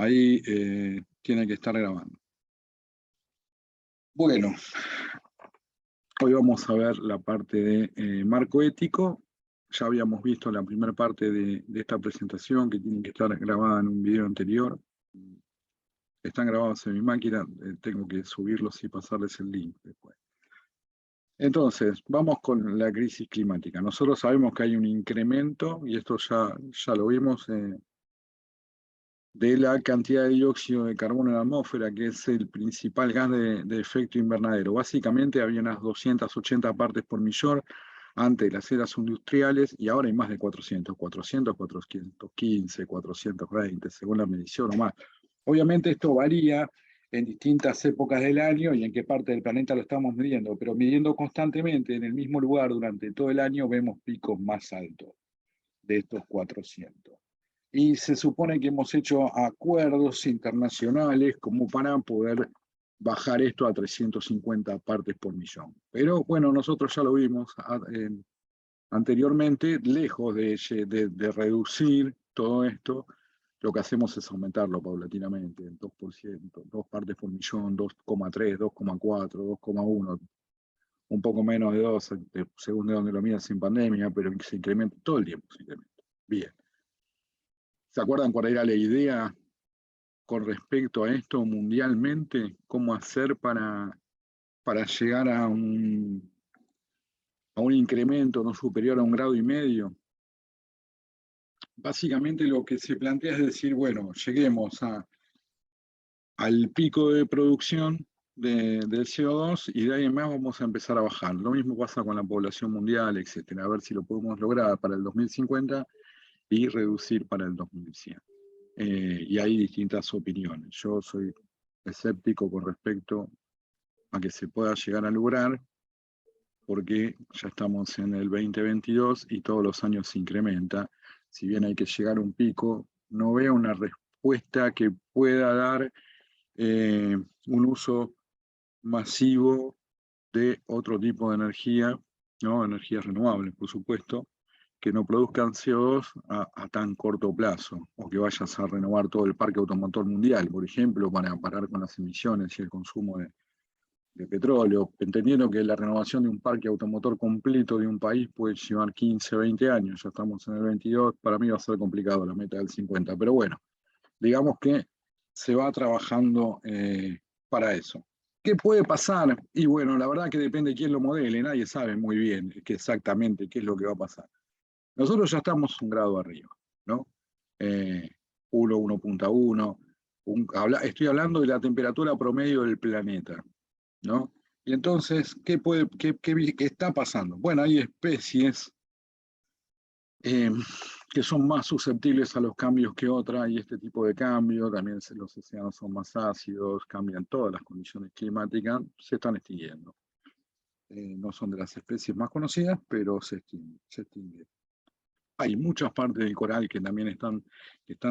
Ahí tiene que estar grabando. Bueno, hoy vamos a ver la parte de marco ético. Ya habíamos visto la primera parte de esta presentación, que tiene que estar grabada en un video anterior. Están grabados en mi máquina, tengo que subirlos y pasarles el link después. Entonces, vamos con la crisis climática. Nosotros sabemos que hay un incremento, y esto ya lo vimos, de la cantidad de dióxido de carbono en la atmósfera, que es el principal gas de efecto invernadero. Básicamente había unas 280 partes por millón antes de las eras industriales, y ahora hay más de 400, 415, 420, según la medición o más. Obviamente esto varía en distintas épocas del año y en qué parte del planeta lo estamos midiendo, pero midiendo constantemente en el mismo lugar durante todo el año vemos picos más altos de estos 400. Y se supone que hemos hecho acuerdos internacionales como para poder bajar esto a 350 partes por millón. Pero bueno, nosotros ya lo vimos anteriormente, lejos de reducir todo esto, lo que hacemos es aumentarlo paulatinamente, en 2%, 2 partes por millón, 2,3, 2,4, 2,1, un poco menos de 2, según de donde lo miras sin pandemia, pero se incrementa todo el tiempo. Se incrementa. Bien. ¿Se acuerdan cuál era la idea con respecto a esto mundialmente? ¿Cómo hacer para llegar a un incremento no superior a 1,5 grados? Básicamente lo que se plantea es decir, bueno, lleguemos al pico de producción del CO2 y de ahí en más vamos a empezar a bajar. Lo mismo pasa con la población mundial, etcétera. A ver si lo podemos lograr para el 2050 y reducir para el 2100. Y hay distintas opiniones. Yo soy escéptico con respecto a que se pueda llegar a lograr, porque ya estamos en el 2022 y todos los años se incrementa. Si bien hay que llegar a un pico, no veo una respuesta que pueda dar un uso masivo de otro tipo de energía, ¿no? Energías renovables, por supuesto, que no produzcan CO2 a tan corto plazo, o que vayas a renovar todo el parque automotor mundial, por ejemplo, para parar con las emisiones y el consumo de petróleo, entendiendo que la renovación de un parque automotor completo de un país puede llevar 15, 20 años, ya estamos en el 22, para mí va a ser complicado la meta del 50, pero bueno, digamos que se va trabajando para eso. ¿Qué puede pasar? Y bueno, la verdad que depende de quién lo modele, nadie sabe muy bien exactamente qué es lo que va a pasar. Nosotros ya estamos 1 grado arriba, ¿no? 1,1, estoy hablando de la temperatura promedio del planeta, ¿no? Y entonces, ¿qué está pasando? Bueno, hay especies que son más susceptibles a los cambios que otras, y este tipo de cambio, también los océanos son más ácidos, cambian todas las condiciones climáticas, se están extinguiendo. No son de las especies más conocidas, pero se extinguen. Hay muchas partes del coral que también están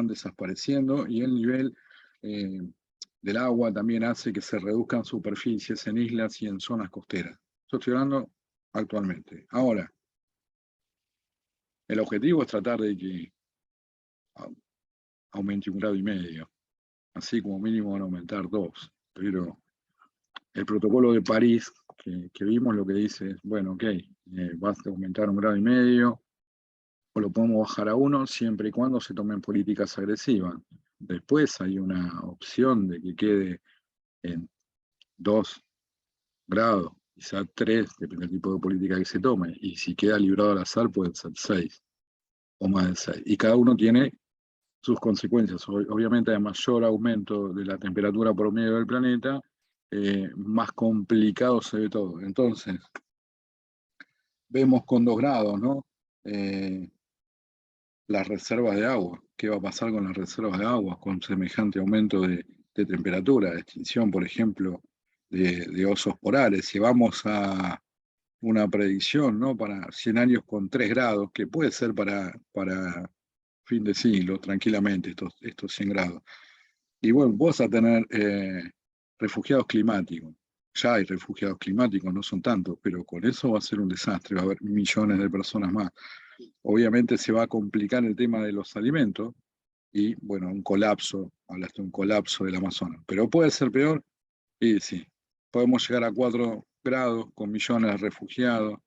desapareciendo, y el nivel del agua también hace que se reduzcan superficies en islas y en zonas costeras. Yo estoy hablando actualmente. Ahora, el objetivo es tratar de que aumente 1,5 grados, así como mínimo van a aumentar 2. Pero el protocolo de París que vimos lo que dice es, bueno, ok, vas a aumentar 1,5 grados, o lo podemos bajar a 1 siempre y cuando se tomen políticas agresivas. Después hay una opción de que quede en 2 grados, quizá 3, depende del tipo de política que se tome, y si queda librado al azar pueden ser 6 o más de 6. Y cada uno tiene sus consecuencias. Obviamente, a mayor aumento de la temperatura promedio del planeta, más complicado se ve todo. Entonces, vemos con 2 grados, ¿no? Las reservas de agua. ¿Qué va a pasar con las reservas de agua con semejante aumento de temperatura? De extinción, por ejemplo, de osos polares. Si vamos a una predicción, ¿no? Para 100 años con 3 grados, que puede ser para fin de siglo, tranquilamente, estos 100 grados. Y bueno, vos a tener refugiados climáticos. Ya hay refugiados climáticos, no son tantos, pero con eso va a ser un desastre, va a haber millones de personas más. Obviamente se va a complicar el tema de los alimentos, y bueno, un colapso, hablaste de un colapso del Amazonas. Pero puede ser peor, y sí, podemos llegar a 4 grados con millones de refugiados.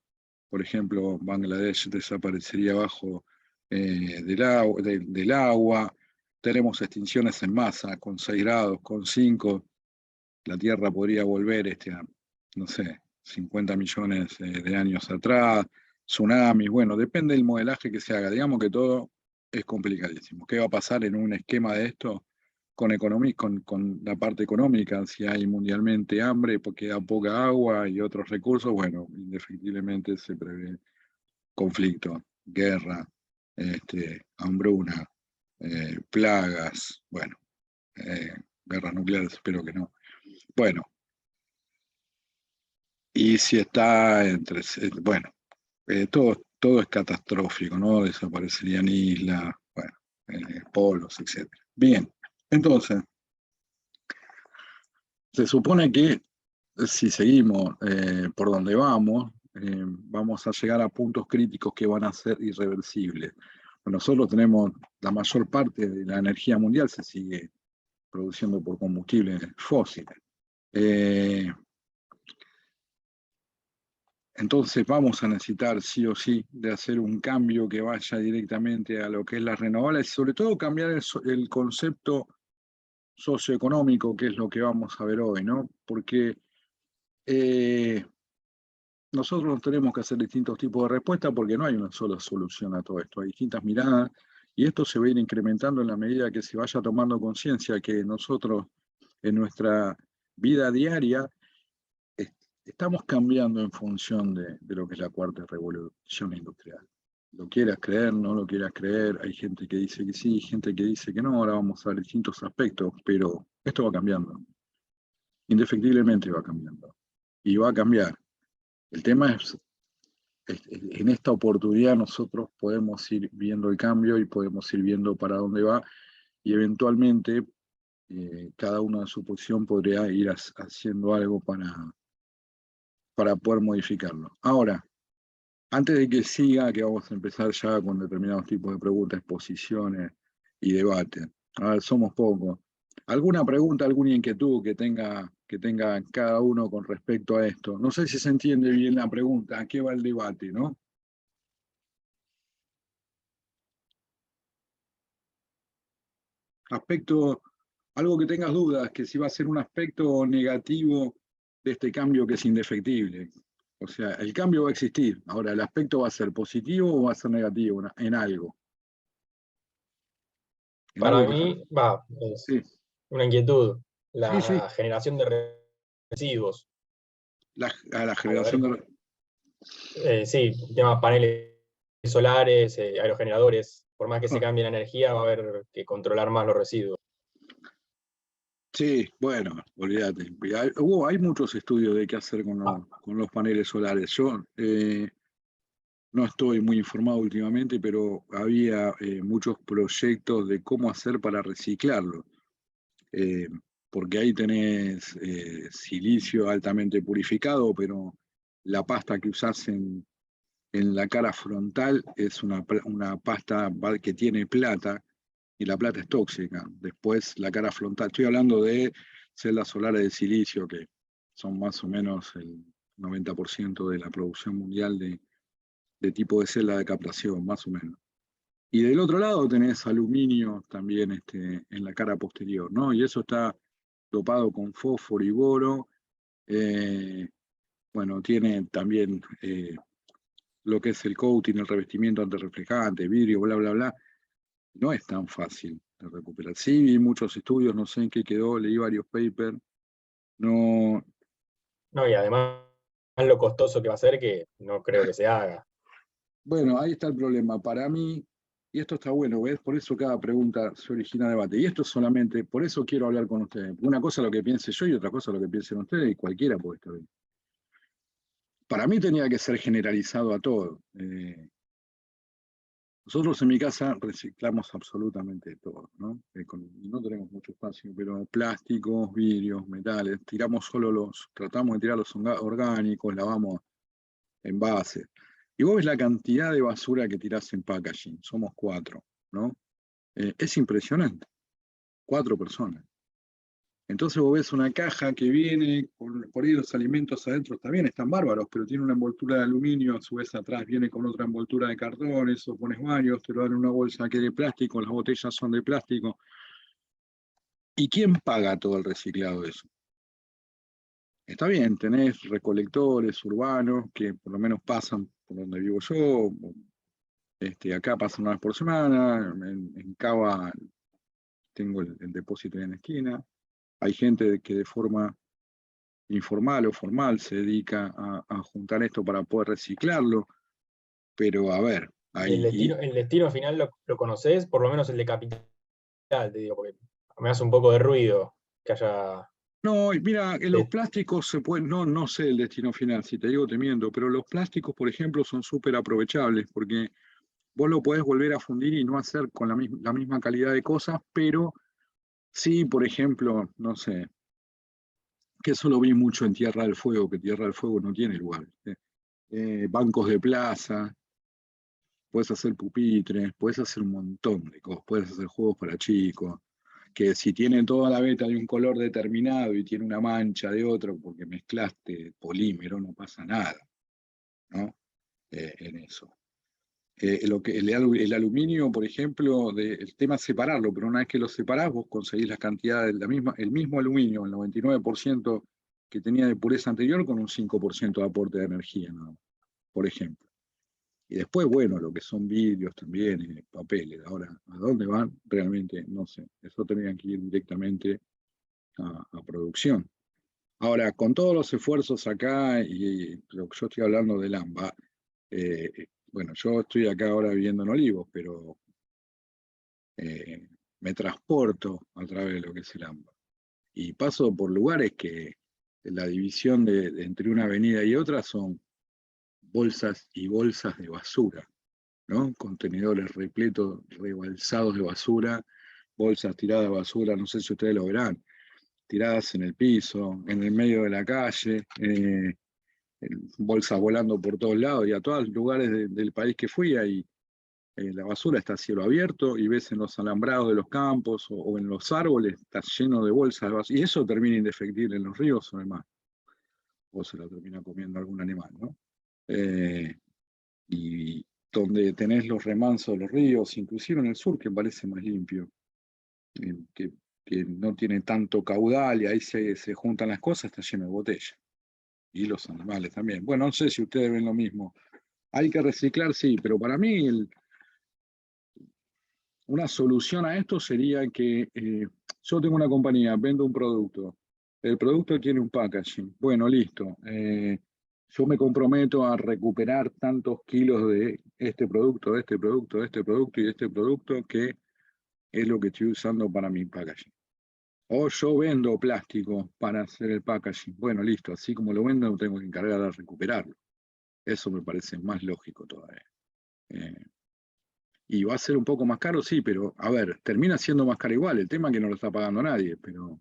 Por ejemplo, Bangladesh desaparecería bajo del agua. Tenemos extinciones en masa con 6 grados, con 5. La Tierra podría volver no sé, 50 millones de años atrás, tsunamis, bueno, depende del modelaje que se haga. Digamos que todo es complicadísimo. ¿Qué va a pasar en un esquema de esto con la parte económica? Si hay mundialmente hambre porque da poca agua y otros recursos, bueno, indefectiblemente se prevé conflicto, guerra, hambruna, plagas, bueno, guerras nucleares, espero que no. Bueno, y si está bueno, todo es catastrófico, ¿no? Desaparecerían islas, bueno, polos, etcétera. Bien, entonces, se supone que si seguimos por donde vamos, vamos a llegar a puntos críticos que van a ser irreversibles. Nosotros tenemos la mayor parte de la energía mundial se sigue produciendo por combustibles fósiles. Entonces vamos a necesitar sí o sí de hacer un cambio que vaya directamente a lo que es las renovables, sobre todo cambiar el concepto socioeconómico, que es lo que vamos a ver hoy, ¿no? Porque nosotros tenemos que hacer distintos tipos de respuestas porque no hay una sola solución a todo esto, hay distintas miradas y esto se va a ir incrementando en la medida que se vaya tomando conciencia que nosotros en nuestra vida diaria estamos cambiando en función de lo que es la cuarta revolución industrial. Lo quieras creer, no lo quieras creer, hay gente que dice que sí, gente que dice que no, ahora vamos a ver distintos aspectos, pero esto va cambiando, indefectiblemente va cambiando, y va a cambiar. El tema en esta oportunidad nosotros podemos ir viendo el cambio y podemos ir viendo para dónde va, y eventualmente cada uno en su posición podría ir haciendo algo para poder modificarlo. Ahora, antes de que siga, que vamos a empezar ya con determinados tipos de preguntas, exposiciones y debate. A ver, somos pocos. ¿Alguna pregunta, alguna inquietud que tenga cada uno con respecto a esto? No sé si se entiende bien la pregunta, ¿a qué va el debate, no? Aspecto, algo que tengas dudas, que si va a ser un aspecto negativo de este cambio que es indefectible. O sea, el cambio va a existir. Ahora, ¿el aspecto va a ser positivo o va a ser negativo en algo? En Para algo que... mí, es Sí, una inquietud, sí, sí. la generación de residuos. A la Al generación haber, de... sí, temas paneles solares, aerogeneradores, por más que se cambie la energía, va a haber que controlar más los residuos. Sí, bueno, olvídate. Hay muchos estudios de qué hacer con los paneles solares. Yo no estoy muy informado últimamente, pero había muchos proyectos de cómo hacer para reciclarlo. Eh, Porque ahí tenés silicio altamente purificado, pero la pasta que usás en la cara frontal es una pasta que tiene plata y la plata es tóxica. Después la cara frontal, estoy hablando de celdas solares de silicio que son más o menos el 90% de la producción mundial de tipo de celda de captación, más o menos. Y del otro lado tenés aluminio también en la cara posterior, ¿no? Y eso está dopado con fósforo y boro. eh, bueno, tiene también lo que es el coating, el revestimiento antirreflejante, vidrio, bla, bla, bla. No es tan fácil de recuperar. Sí, vi muchos estudios, no sé en qué quedó, leí varios papers. No, No, y además lo costoso que va a ser que no creo que se haga. bueno, ahí está el problema. Para mí, y esto está bueno, ¿ves? Por eso cada pregunta se origina debate. Y esto es solamente, por eso quiero hablar con ustedes. Una cosa es lo que piense yo y otra cosa es lo que piensen ustedes y cualquiera puede estar bien. Para mí tenía que ser generalizado a todo. Nosotros en mi casa reciclamos absolutamente todo, ¿no? No tenemos mucho espacio, pero plásticos, vidrios, metales, tratamos de tirar los orgánicos, lavamos envases. Y vos ves la cantidad de basura que tirás en packaging, somos 4, ¿no? Es impresionante. 4 personas. Entonces vos ves una caja que viene, por ahí los alimentos adentro también están bárbaros, pero tiene una envoltura de aluminio, a su vez atrás viene con otra envoltura de cartón, eso pones varios, te lo dan en una bolsa que es de plástico, las botellas son de plástico. ¿Y quién paga todo el reciclado de eso? Está bien, tenés recolectores urbanos que por lo menos pasan por donde vivo yo, acá pasan una vez por semana, en Cava tengo el depósito ahí en la esquina. Hay gente que de forma informal o formal se dedica a juntar esto para poder reciclarlo, pero a ver, ¿Y hay, el destino final lo conoces? Por lo menos el de Capital, te digo, porque me hace un poco de ruido que haya... no, y mira, en los de- plásticos se pueden, no sé el destino final, si te digo te miento, pero los plásticos, por ejemplo, son súper aprovechables, porque vos lo podés volver a fundir y no hacer con la misma calidad de cosas, pero sí, por ejemplo, no sé, que eso lo vi mucho en Tierra del Fuego, que Tierra del Fuego no tiene lugar. Bancos de plaza, puedes hacer pupitres, puedes hacer un montón de cosas, puedes hacer juegos para chicos, que si tiene toda la beta de un color determinado y tiene una mancha de otro porque mezclaste polímero, no pasa nada, ¿no? En eso. El aluminio, por ejemplo, el tema es separarlo, pero una vez que lo separás, vos conseguís las cantidades, el mismo aluminio, el 99% que tenía de pureza anterior, con un 5% de aporte de energía, ¿no? Por ejemplo. Y después, bueno, lo que son vidrios también, papeles. Ahora, ¿a dónde van? Realmente no sé. Eso tendrían que ir directamente a producción. Ahora, con todos los esfuerzos acá, y lo que yo estoy hablando del AMBA, bueno, yo estoy acá ahora viviendo en Olivos, pero me transporto a través de lo que es el AMBA. Y paso por lugares que la división entre una avenida y otra son bolsas y bolsas de basura, ¿no? Contenedores repletos, rebalsados de basura, bolsas tiradas de basura, no sé si ustedes lo verán, tiradas en el piso, en el medio de la calle, bolsas volando por todos lados, y a todos los lugares del país que fui, ahí la basura está a cielo abierto, y ves en los alambrados de los campos o en los árboles, está lleno de bolsas de basura, y eso termina indefectible en los ríos o en el mar, o se lo termina comiendo algún animal, ¿no? Eh, y donde tenés los remansos de los ríos, inclusive en el sur, que parece más limpio, eh, que, que no tiene tanto caudal y ahí se juntan las cosas, está lleno de botellas. Y los animales también. Bueno, no sé si ustedes ven lo mismo. Hay que reciclar, sí, pero para mí una solución a esto sería que yo tengo una compañía, vendo un producto, el producto tiene un packaging, bueno, listo, yo me comprometo a recuperar tantos kilos de este producto, de este producto, de este producto y de este producto, que es lo que estoy usando para mi packaging. O yo vendo plástico para hacer el packaging, bueno, listo, así como lo vendo, tengo que encargar de recuperarlo. Eso me parece más lógico todavía. Eh, Y va a ser un poco más caro, sí, pero a ver, termina siendo más caro igual. El tema es que no lo está pagando nadie, pero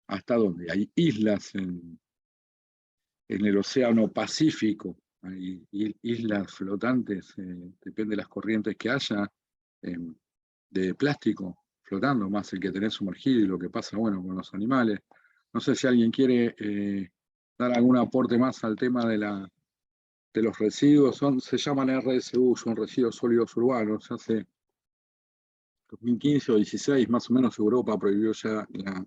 ¿hasta dónde? Hay islas en el Océano Pacífico, hay islas flotantes, depende de las corrientes que haya, eh, de plástico flotando, más el que tenés sumergido y lo que pasa, bueno, con los animales. No sé si alguien quiere dar algún aporte más al tema de los residuos, se llaman RSU, son residuos sólidos urbanos. Hace 2015 o 16, más o menos, Europa prohibió ya la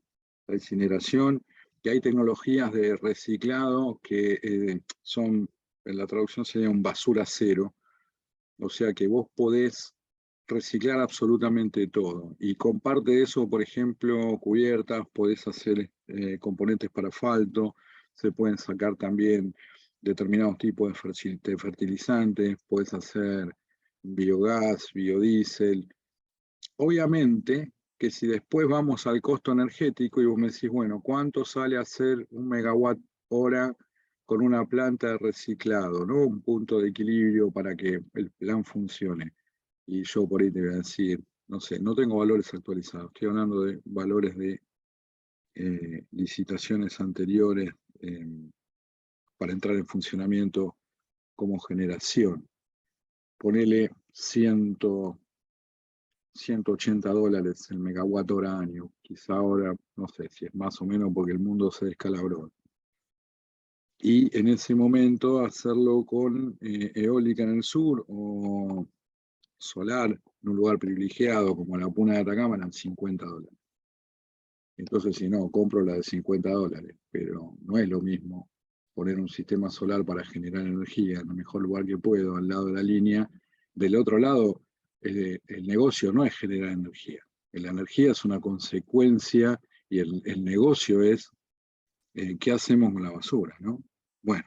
incineración, y hay tecnologías de reciclado que son, en la traducción sería un basura cero, o sea que vos podés reciclar absolutamente todo. Y con parte de eso, por ejemplo, cubiertas, podés hacer componentes para asfalto, se pueden sacar también determinados tipos de fertilizantes, podés hacer biogás, biodiesel. Obviamente que si después vamos al costo energético y vos me decís, bueno, ¿cuánto sale hacer un megawatt hora con una planta de reciclado, ¿no? Un punto de equilibrio para que el plan funcione. Y yo por ahí te voy a decir, no sé, no tengo valores actualizados, estoy hablando de valores de licitaciones anteriores eh, para entrar en funcionamiento como generación. Ponele 100, $180 el megawatt hora año. Quizá ahora, no sé si es más o menos porque el mundo se descalabró. Y en ese momento hacerlo con eólica en el sur o solar en un lugar privilegiado como la Puna de Atacama eran $50. Entonces, si no, compro la de $50, pero no es lo mismo poner un sistema solar para generar energía en el mejor lugar que puedo, al lado de la línea. Del otro lado, el negocio no es generar energía. La energía es una consecuencia y el negocio es qué hacemos con la basura, ¿no? Bueno,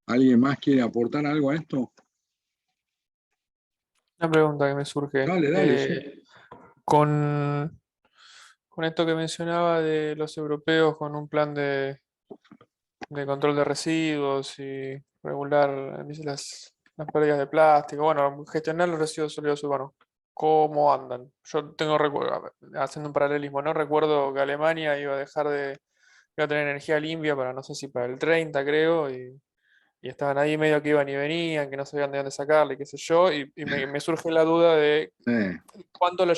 ¿alguien más quiere aportar algo a esto? Una pregunta que me surge. Dale, dale, sí. Con, con esto que mencionaba de los europeos con un plan de control de residuos y regular las pérdidas de plástico, bueno, gestionar los residuos sólidos urbanos, ¿cómo andan? Yo tengo, haciendo un paralelismo, no recuerdo que Alemania iba a tener energía limpia para, no sé si para el 30, creo, y estaban ahí medio que iban y venían, que no sabían de dónde sacarle, qué sé yo, y me surge la duda de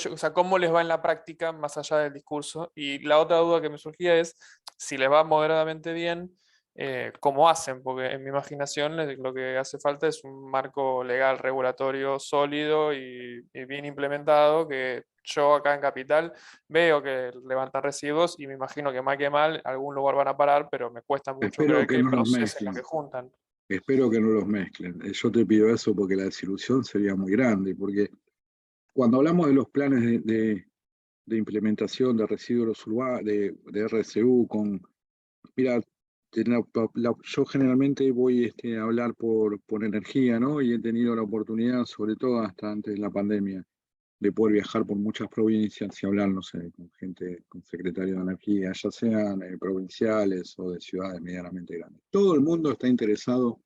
o sea, cómo les va en la práctica más allá del discurso. Y la otra duda que me surgía es si les va moderadamente bien, cómo hacen, porque en mi imaginación lo que hace falta es un marco legal regulatorio sólido y bien implementado, que yo acá en Capital veo que levantan residuos y me imagino que mal que mal algún lugar van a parar, pero me cuesta mucho Espero creer que que no los procesen lo mezclen. que juntan. Espero que no los mezclen. Yo te pido eso porque la desilusión sería muy grande, porque cuando hablamos de los planes de implementación de residuos urbanos, de RCU, mira, yo generalmente voy a hablar por energía, ¿no? Y he tenido la oportunidad, sobre todo hasta antes de la pandemia, de poder viajar por muchas provincias y hablar, no sé, con gente, con secretarios de energía, ya sean provinciales o de ciudades medianamente grandes. Todo el mundo está interesado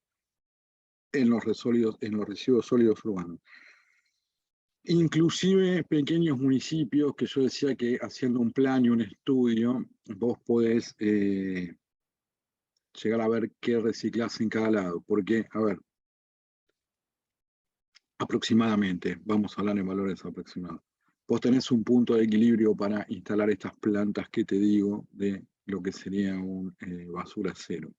en los residuos sólidos urbanos. Inclusive pequeños municipios que yo decía que haciendo un plan y un estudio, vos podés llegar a ver qué reciclás en cada lado. Porque, a ver, aproximadamente, vamos a hablar en valores aproximados. Vos tenés un punto de equilibrio para instalar estas plantas que te digo de lo que sería un basura cero.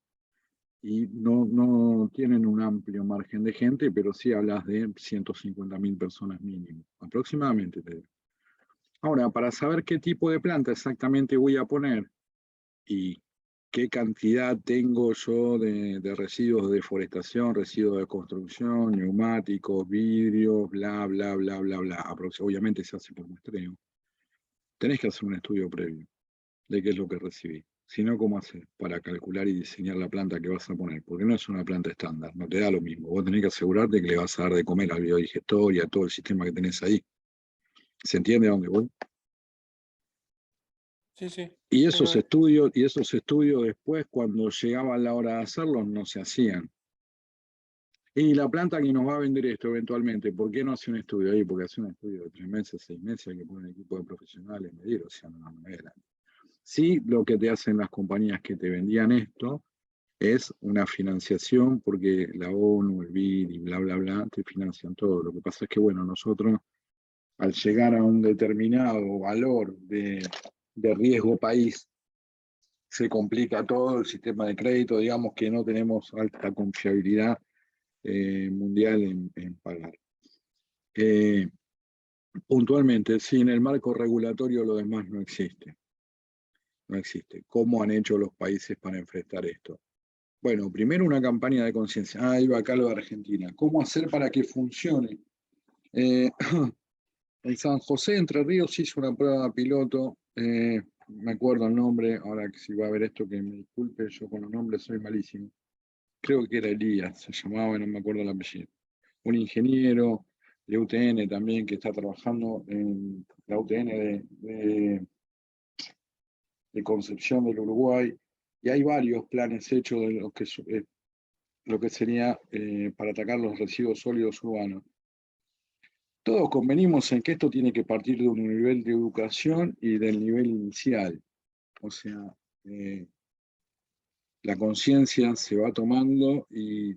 Y no tienen un amplio margen de gente, pero sí hablas de 150.000 personas mínimo, aproximadamente te digo. Ahora, para saber qué tipo de planta exactamente voy a poner y qué cantidad tengo yo de residuos de deforestación, residuos de construcción, neumáticos, vidrios, bla, bla, bla, bla, bla. Obviamente se hace por muestreo. Tenés que hacer un estudio previo de qué es lo que recibí. Si no, ¿cómo hacer para calcular y diseñar la planta que vas a poner? Porque no es una planta estándar, no te da lo mismo. Vos tenés que asegurarte que le vas a dar de comer al biodigestor y a todo el sistema que tenés ahí. ¿Se entiende a dónde voy? Sí, sí. Y esos estudios después, cuando llegaba la hora de hacerlos, no se hacían. Y la planta que nos va a vender esto eventualmente, ¿por qué no hace un estudio ahí? Porque hace un estudio de 3 meses, 6 meses, hay que poner un equipo de profesionales, medir, o sea, no es grande. Sí, lo que te hacen las compañías que te vendían esto es una financiación, porque la ONU, el BID y bla, bla, bla, te financian todo. Lo que pasa es que, bueno, nosotros, al llegar a un determinado valor de riesgo país, se complica todo el sistema de crédito, digamos que no tenemos alta confiabilidad mundial en pagar. Puntualmente, sí, en el marco regulatorio lo demás no existe. No existe. ¿Cómo han hecho los países para enfrentar esto? Bueno, primero una campaña de conciencia. Ah, iba acá lo de Argentina. ¿Cómo hacer para que funcione? En San José, Entre Ríos, hizo una prueba piloto. Me acuerdo el nombre, ahora que si va a ver esto, que me disculpe, yo con los nombres soy malísimo. Creo que era Elías, se llamaba, no me acuerdo el apellido. Un ingeniero de UTN también que está trabajando en la UTN de Concepción del Uruguay. Y hay varios planes hechos de lo que sería para atacar los residuos sólidos urbanos. Todos convenimos en que esto tiene que partir de un nivel de educación y del nivel inicial. O sea, la conciencia se va tomando y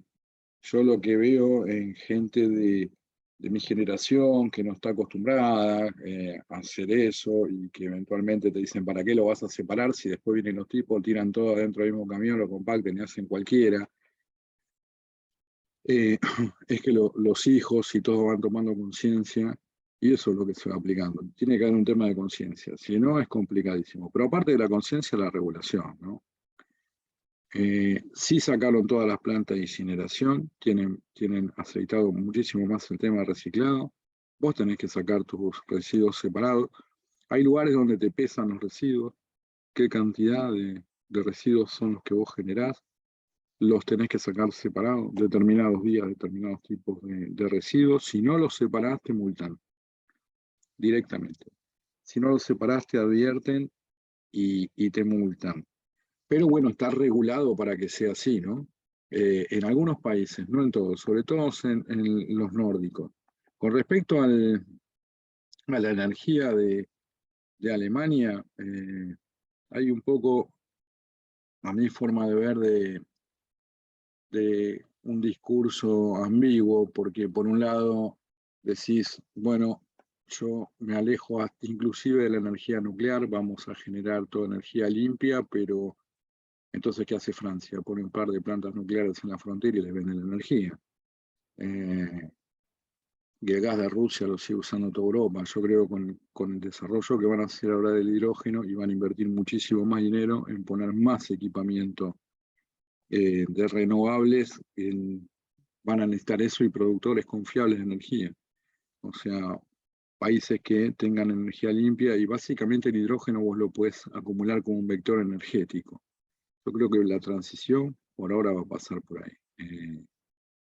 yo lo que veo en gente de mi generación que no está acostumbrada a hacer eso y que eventualmente te dicen, ¿para qué lo vas a separar si después vienen los tipos, tiran todo adentro del mismo camión, lo compactan y hacen cualquiera? Es que los hijos y todos van tomando conciencia y eso es lo que se va aplicando. Tiene que haber un tema de conciencia, si no es complicadísimo. Pero aparte de la conciencia, la regulación, ¿no? Sí sacaron todas las plantas de incineración, tienen aceitado muchísimo más el tema de reciclado. Vos tenés que sacar tus residuos separados. Hay lugares donde te pesan los residuos, qué cantidad de residuos son los que vos generás. Los tenés que sacar separados, determinados días, determinados tipos de residuos. Si no los separás, te multan directamente. Si no los separás, te advierten y te multan. Pero bueno, está regulado para que sea así, ¿no? En algunos países, no en todos, sobre todo en los nórdicos. Con respecto a la energía de Alemania, hay un poco, a mi forma de ver, de un discurso ambiguo, porque por un lado decís, bueno, yo me alejo inclusive de la energía nuclear, vamos a generar toda energía limpia, pero entonces, ¿qué hace Francia? Pone un par de plantas nucleares en la frontera y les vende la energía. Y el gas de Rusia lo sigue usando toda Europa. Yo creo con el desarrollo que van a hacer ahora del hidrógeno y van a invertir muchísimo más dinero en poner más equipamiento de renovables, van a necesitar eso y productores confiables de energía. O sea, países que tengan energía limpia y básicamente el hidrógeno vos lo puedes acumular como un vector energético. Yo creo que la transición por ahora va a pasar por ahí.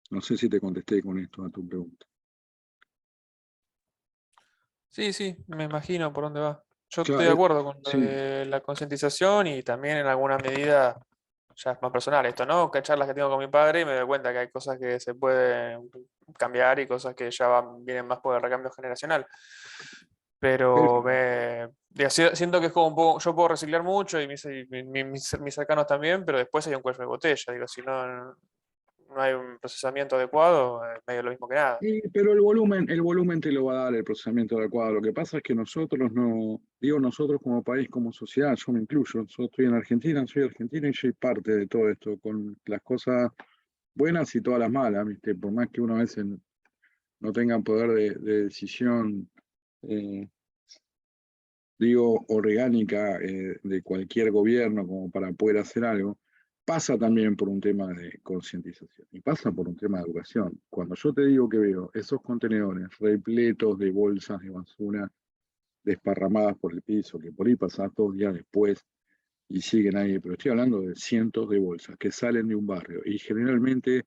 No sé si te contesté con esto a tu pregunta. Sí, sí, me imagino por dónde va. Yo estoy de Claro, acuerdo con lo sí, de la concientización y también en alguna medida, ya es más personal esto, ¿no? Que charlas que tengo con mi padre y me doy cuenta que hay cosas que se pueden cambiar y cosas que ya vienen más por el recambio generacional. Pero siento que es como un poco, yo puedo reciclar mucho y mis cercanos también, pero después hay un cuello de botella. Digo, si no hay un procesamiento adecuado, es medio lo mismo que nada. pero el volumen te lo va a dar el procesamiento adecuado. Lo que pasa es que nosotros no, digo nosotros como país, como sociedad, yo me incluyo, yo estoy en Argentina, soy argentino y soy parte de todo esto, con las cosas buenas y todas las malas, ¿viste? Por más que uno a veces no tenga poder de decisión, digo, orgánica de cualquier gobierno como para poder hacer algo, pasa también por un tema de concientización y pasa por un tema de educación. Cuando yo te digo que veo esos contenedores repletos de bolsas de basura desparramadas por el piso, que por ahí pasan 2 días después y siguen ahí, pero estoy hablando de cientos de bolsas que salen de un barrio y generalmente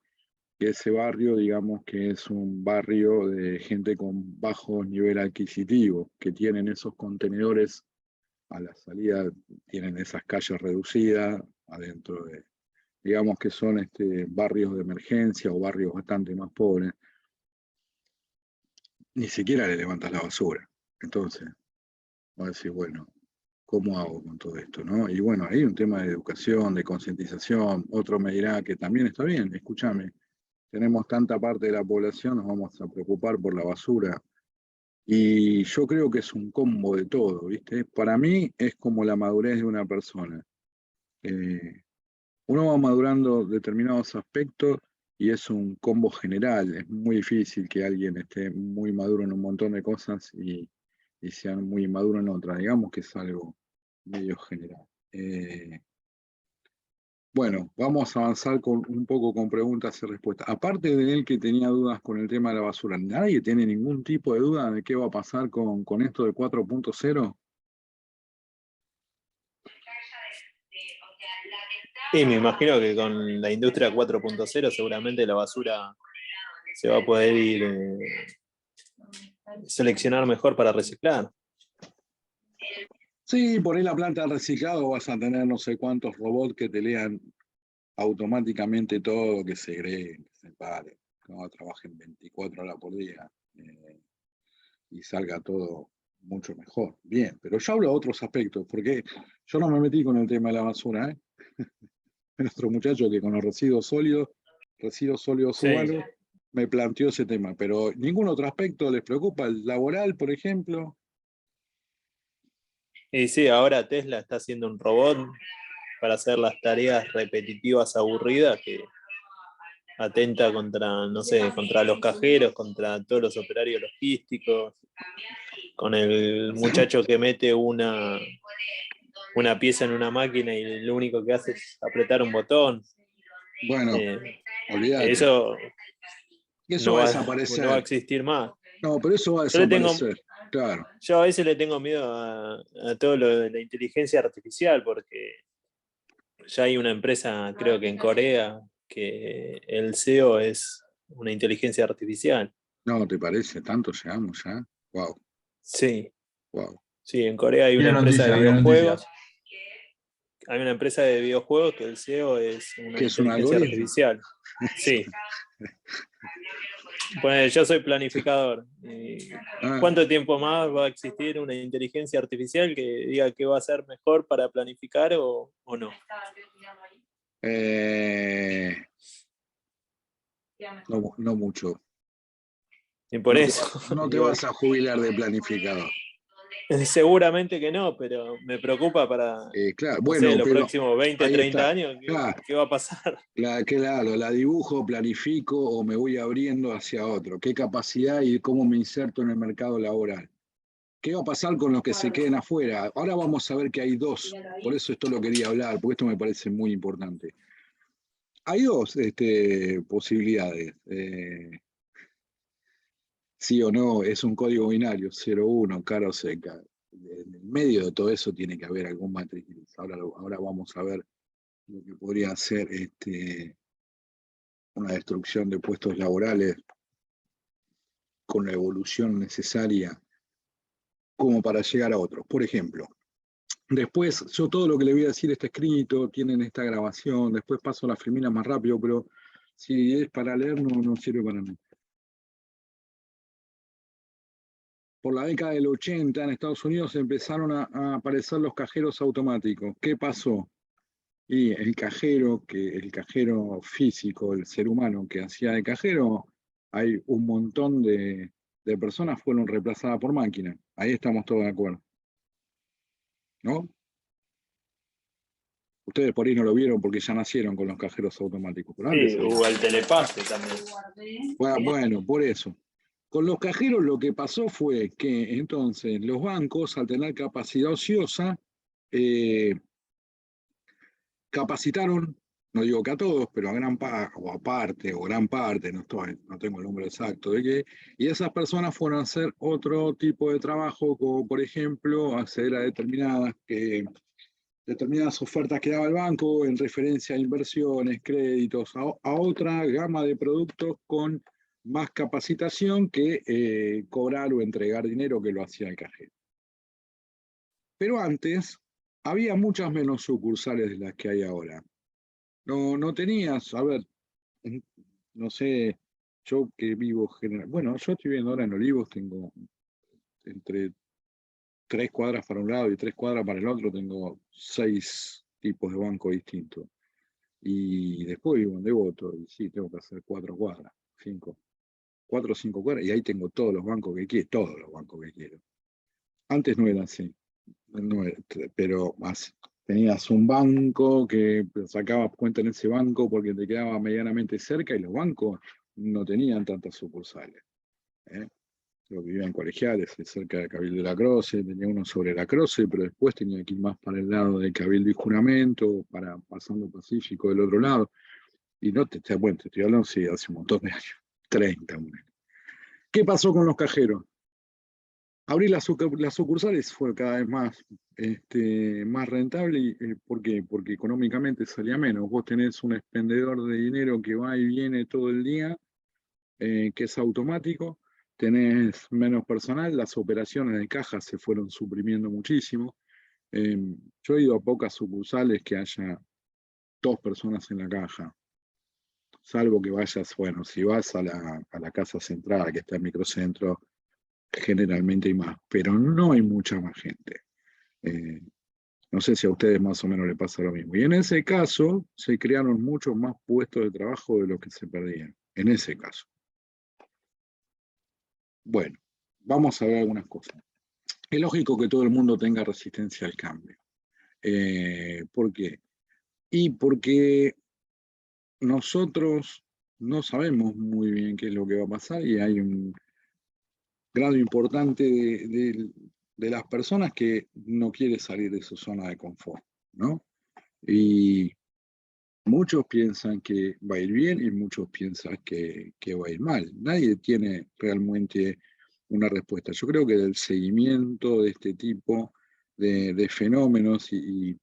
ese barrio, digamos que es un barrio de gente con bajo nivel adquisitivo, que tienen esos contenedores a la salida, tienen esas calles reducidas, adentro de, digamos que son barrios de emergencia o barrios bastante más pobres, ni siquiera le levantas la basura. Entonces, voy a decir, bueno, ¿cómo hago con todo esto? ¿No? Y bueno, hay un tema de educación, de concientización, otro me dirá que también está bien, escúchame, tenemos tanta parte de la población, nos vamos a preocupar por la basura. Y yo creo que es un combo de todo, ¿viste? Para mí es como la madurez de una persona. Uno va madurando determinados aspectos y es un combo general. Es muy difícil que alguien esté muy maduro en un montón de cosas y sea muy inmaduro en otras. Digamos que es algo medio general. Bueno, vamos a avanzar un poco con preguntas y respuestas. Aparte de él que tenía dudas con el tema de la basura, ¿nadie tiene ningún tipo de duda de qué va a pasar con esto de 4.0? Y me imagino que con la industria 4.0 seguramente la basura se va a poder ir seleccionar mejor para reciclar. Sí, por ahí la planta de reciclado vas a tener no sé cuántos robots que te lean automáticamente todo, que segreguen, que separen, que no trabajen 24 horas por día y salga todo mucho mejor. Bien, pero yo hablo de otros aspectos, porque yo no me metí con el tema de la basura, ¿eh? Nuestro muchacho que con los residuos sólidos Sí. urbanos, me planteó ese tema, pero ¿ningún otro aspecto les preocupa? ¿El laboral, por ejemplo? Y sí, ahora Tesla está haciendo un robot para hacer las tareas repetitivas aburridas que atenta contra, no sé, contra los cajeros, contra todos los operarios logísticos, con el muchacho que mete una pieza en una máquina y lo único que hace es apretar un botón. Bueno, Eh, olvídate. Eso Eso no va a va a desaparecer. existir más. No, pero eso va a Yo le tengo, desaparecer, claro. yo a veces le tengo miedo a todo lo de la inteligencia artificial, porque ya hay una empresa, creo que en Corea, que el CEO es una inteligencia artificial. No, ¿te parece? ¿Tanto llegamos ya? Wow, Sí, wow. sí, en Corea hay Vi una la empresa de noticia, vi la videojuegos. noticia. Hay una empresa de videojuegos que el CEO es una ¿Qué es un inteligencia algoritmo? artificial. Sí. Pues yo soy planificador. Ah, ¿Cuánto tiempo más va a existir una inteligencia artificial que diga qué va a ser mejor para planificar o no? no mucho. Y por No te, eso, no te digo, vas a jubilar de planificador. seguramente que no, pero me preocupa para, Claro, no sé, bueno, los pero próximos 20, ahí 30 está. años, Claro, ¿qué va a pasar? claro, la dibujo, planifico o me voy abriendo hacia otro. ¿Qué capacidad y cómo me inserto en el mercado laboral? ¿Qué va a pasar con los que se queden afuera? Ahora vamos a ver que hay dos, por eso esto lo quería hablar, porque esto me parece muy importante. Hay dos posibilidades. Sí o no, es un código binario, 0-1, cara o seca. En el medio de todo eso tiene que haber algún matriz. Ahora vamos a ver lo que podría ser una destrucción de puestos laborales con la evolución necesaria como para llegar a otros. Por ejemplo, después, yo todo lo que le voy a decir está escrito, tienen esta grabación, después paso la filmina más rápido, pero si es para leer no sirve para nada. Por la década del 80 en Estados Unidos empezaron a aparecer los cajeros automáticos. ¿Qué pasó? Y el cajero físico, el ser humano que hacía de cajero, hay un montón de personas fueron reemplazadas por máquinas. Ahí estamos todos de acuerdo. ¿No? Ustedes por ahí no lo vieron porque ya nacieron con los cajeros automáticos. Pero antes Sí, hubo el telepase también. bueno, por eso. Con los cajeros lo que pasó fue que entonces los bancos, al tener capacidad ociosa, capacitaron, no digo que a todos, pero a gran parte, o a parte, o gran parte, no tengo el número exacto de qué, y esas personas fueron a hacer otro tipo de trabajo, como por ejemplo acceder a determinadas ofertas que daba el banco en referencia a inversiones, créditos, a otra gama de productos con más capacitación que cobrar o entregar dinero que lo hacía el cajero. Pero antes había muchas menos sucursales de las que hay ahora. No tenías, a ver, no sé, yo que vivo bueno, yo estoy viviendo ahora en Olivos, tengo entre 3 cuadras para un lado y 3 cuadras para el otro, tengo 6 tipos de banco distintos. Y después vivo en Devoto, y sí, tengo que hacer 4 cuadras, 4 o 5 cuadras, y ahí tengo todos los bancos que quiero, todos los bancos que quiero. Antes no era así, pero más. Tenías un banco que sacabas cuenta en ese banco porque te quedaba medianamente cerca y los bancos no tenían tantas sucursales. Yo vivía en Colegiales, cerca de Cabildo de la Croce, tenía uno sobre la Croce, pero después tenía que ir más para el lado de Cabildo y Juramento, pasando Pacífico del otro lado. Y no te estoy hablando sí, hace un montón de años, 30. ¿Qué pasó con los cajeros? Abrir las sucursales fue cada vez más rentable. ¿Por qué? Porque económicamente salía menos. Vos tenés un expendedor de dinero que va y viene todo el día, que es automático, tenés menos personal, las operaciones de caja se fueron suprimiendo muchísimo. Yo he ido a pocas sucursales que haya 2 personas en la caja, salvo que vayas, bueno, si vas a la casa central, que está en microcentro, generalmente hay más, pero no hay mucha más gente. No sé si a ustedes más o menos les pasa lo mismo. Y en ese caso se crearon muchos más puestos de trabajo de los que se perdían, en ese caso. Bueno, vamos a ver algunas cosas. Es lógico que todo el mundo tenga resistencia al cambio. ¿Por qué? Y porque nosotros no sabemos muy bien qué es lo que va a pasar y hay un grado importante de las personas que no quiere salir de su zona de confort, ¿no? Y muchos piensan que va a ir bien y muchos piensan que va a ir mal. Nadie tiene realmente una respuesta. Yo creo que del seguimiento de este tipo de fenómenos y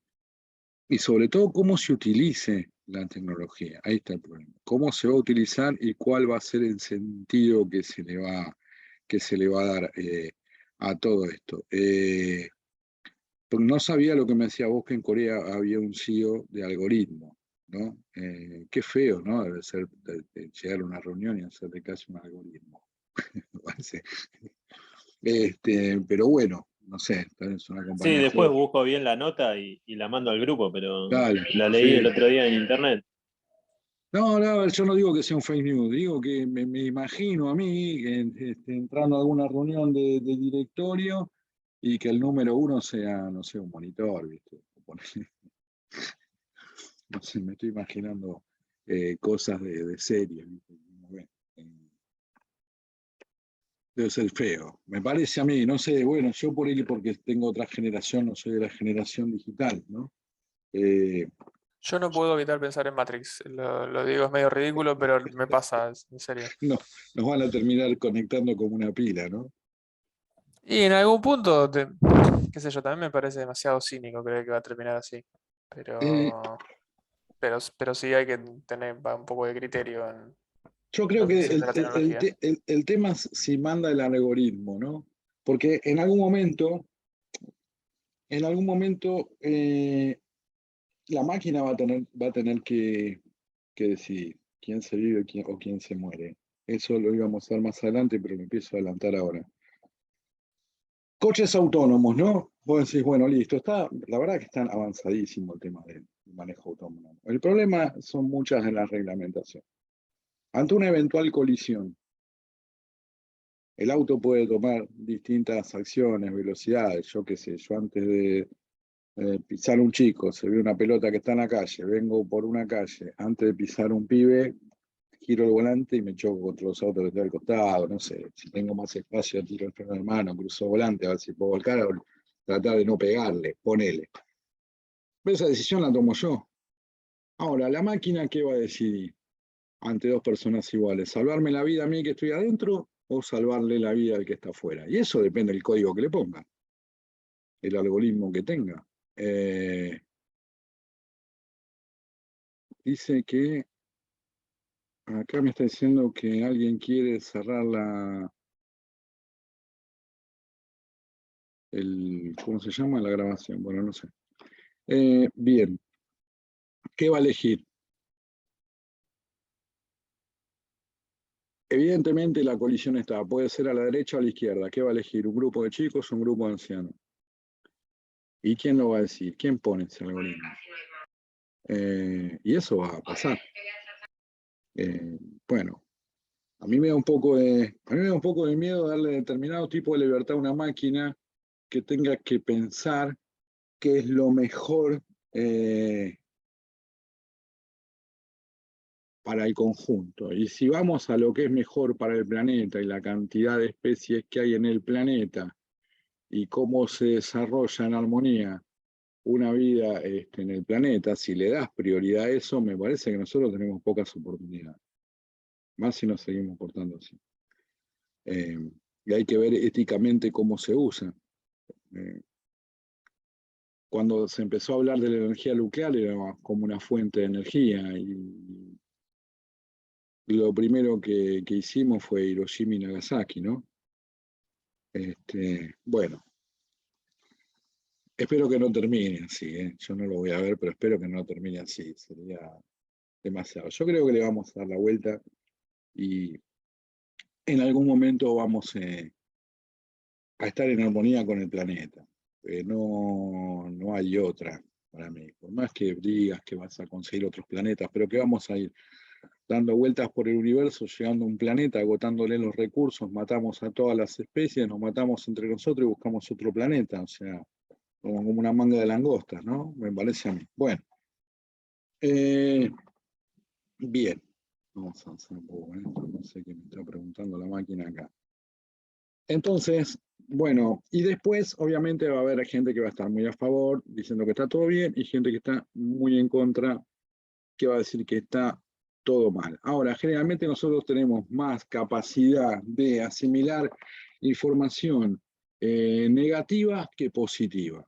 sobre todo cómo se utilice la tecnología. Ahí está el problema. Cómo se va a utilizar y cuál va a ser el sentido que se le va a dar a todo esto. Porque no sabía lo que me decía vos, que en Corea había un CEO de algoritmo, ¿no? Qué feo, ¿no? Debe ser de llegar a una reunión y hacer de casi un algoritmo. Me parece. Pero bueno, no sé, tal vez una Sí, compañía de después juegos. busco bien la nota y la mando al grupo, pero Dale, la leí sí. el otro día en internet. No, no, yo no digo que sea un fake news, digo que me imagino a mí entrando a alguna reunión de directorio y que el número uno sea, no sé, un monitor, ¿viste? No sé, me estoy imaginando cosas de serie, ¿viste? Debe ser feo, me parece a mí, no sé, bueno, yo por ahí porque tengo otra generación, no soy de la generación digital, ¿no? Yo no puedo evitar pensar en Matrix. Lo digo, es medio ridículo, pero me pasa, en serio. No, nos van a terminar conectando como una pila, ¿no? Y en algún punto, qué sé yo, también me parece demasiado cínico creer que va a terminar así. Eh, Pero sí hay que tener un poco de criterio en Yo la creo que utilización de la tecnología. el tema es si manda el algoritmo, ¿no? Porque en algún momento la máquina va a tener que decidir quién se vive o quién se muere. Eso lo íbamos a ver más adelante, pero lo empiezo a adelantar ahora. Coches autónomos, ¿no? Vos decís, bueno, listo, la verdad que están avanzadísimo el tema del manejo autónomo. El problema son muchas de las reglamentaciones. Ante una eventual colisión, el auto puede tomar distintas acciones, velocidades, yo qué sé, yo antes de pisar un chico, se ve una pelota que está en la calle, vengo por una calle, antes de pisar un pibe, giro el volante y me choco contra los autos que están al costado, no sé, si tengo más espacio, tiro el freno de mano, cruzo volante, a ver si puedo volcar o tratar de no pegarle, ponele. Pero esa decisión la tomo yo. Ahora, la máquina, ¿qué va a decidir ante dos personas iguales? ¿Salvarme la vida a mí que estoy adentro o salvarle la vida al que está afuera? Y eso depende del código que le ponga, el algoritmo que tenga. Dice que acá me está diciendo que alguien quiere cerrar ¿cómo se llama? La grabación. Bueno, no sé. Bien, ¿qué va a elegir? Evidentemente la colisión está, puede ser a la derecha o a la izquierda. ¿Qué va a elegir? ¿Un grupo de chicos o un grupo de ancianos? ¿Y quién lo va a decir? ¿Quién pone ese algoritmo? Y eso va a pasar. Bueno, a mí me da un poco de miedo darle determinado tipo de libertad a una máquina que tenga que pensar qué es lo mejor para el conjunto. Y si vamos a lo que es mejor para el planeta y la cantidad de especies que hay en el planeta y cómo se desarrolla en armonía una vida en el planeta, si le das prioridad a eso, me parece que nosotros tenemos pocas oportunidades. Más si nos seguimos portando así. Y hay que ver éticamente cómo se usa. Cuando se empezó a hablar de la energía nuclear era como una fuente de energía y lo primero que hicimos fue Hiroshima y Nagasaki, ¿no? Bueno, espero que no termine así, ¿eh? Yo no lo voy a ver, pero espero que no termine así, sería demasiado. Yo creo que le vamos a dar la vuelta y en algún momento vamos a estar en armonía con el planeta. No hay otra para mí. Por más que digas que vas a conseguir otros planetas, pero que vamos a ir dando vueltas por el universo, llegando a un planeta, agotándole los recursos, matamos a todas las especies, nos matamos entre nosotros y buscamos otro planeta, o sea, como una manga de langostas, ¿no? Me parece a mí. Bueno, bien, vamos a avanzar un poco con esto, no sé qué me está preguntando la máquina acá. Entonces, bueno, y después obviamente va a haber gente que va a estar muy a favor, diciendo que está todo bien, y gente que está muy en contra, que va a decir que está todo mal. Ahora, generalmente nosotros tenemos más capacidad de asimilar información negativa que positiva.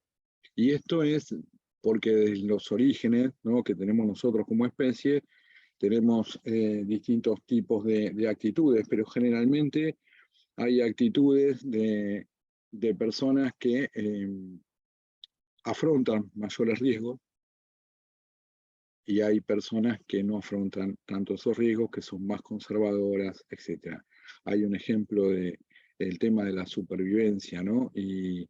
Y esto es porque desde los orígenes, ¿no?, que tenemos nosotros como especie, tenemos distintos tipos de actitudes, pero generalmente hay actitudes de personas que afrontan mayores riesgos, y hay personas que no afrontan tanto esos riesgos, que son más conservadoras, etc. Hay un ejemplo del tema de la supervivencia, ¿no? Y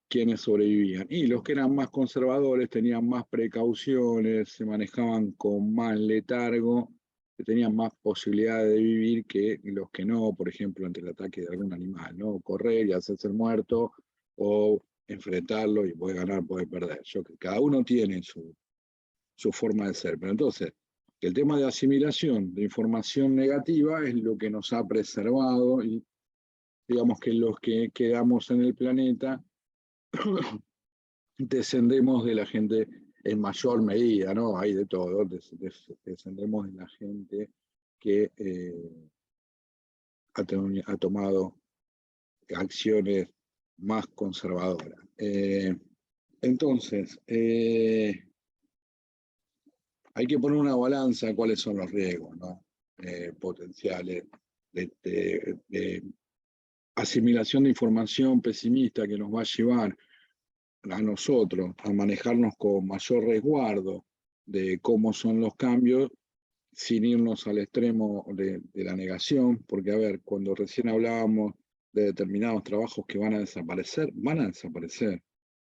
quienes sobrevivían. Y los que eran más conservadores tenían más precauciones, se manejaban con más letargo, que tenían más posibilidades de vivir que los que no, por ejemplo, ante el ataque de algún animal, ¿no? Correr y hacerse el muerto, o enfrentarlo y puede ganar, puede perder. Cada uno tiene su forma de ser. Pero entonces, el tema de asimilación de información negativa es lo que nos ha preservado, y digamos que los que quedamos en el planeta descendemos de la gente en mayor medida, ¿no? Hay de todo, descendemos de la gente que ha tomado acciones más conservadoras. Entonces, hay que poner una balanza cuáles son los riesgos, ¿no? Potenciales de asimilación de información pesimista que nos va a llevar a nosotros a manejarnos con mayor resguardo de cómo son los cambios, sin irnos al extremo de la negación, porque, a ver, cuando recién hablábamos de determinados trabajos que van a desaparecer, van a desaparecer.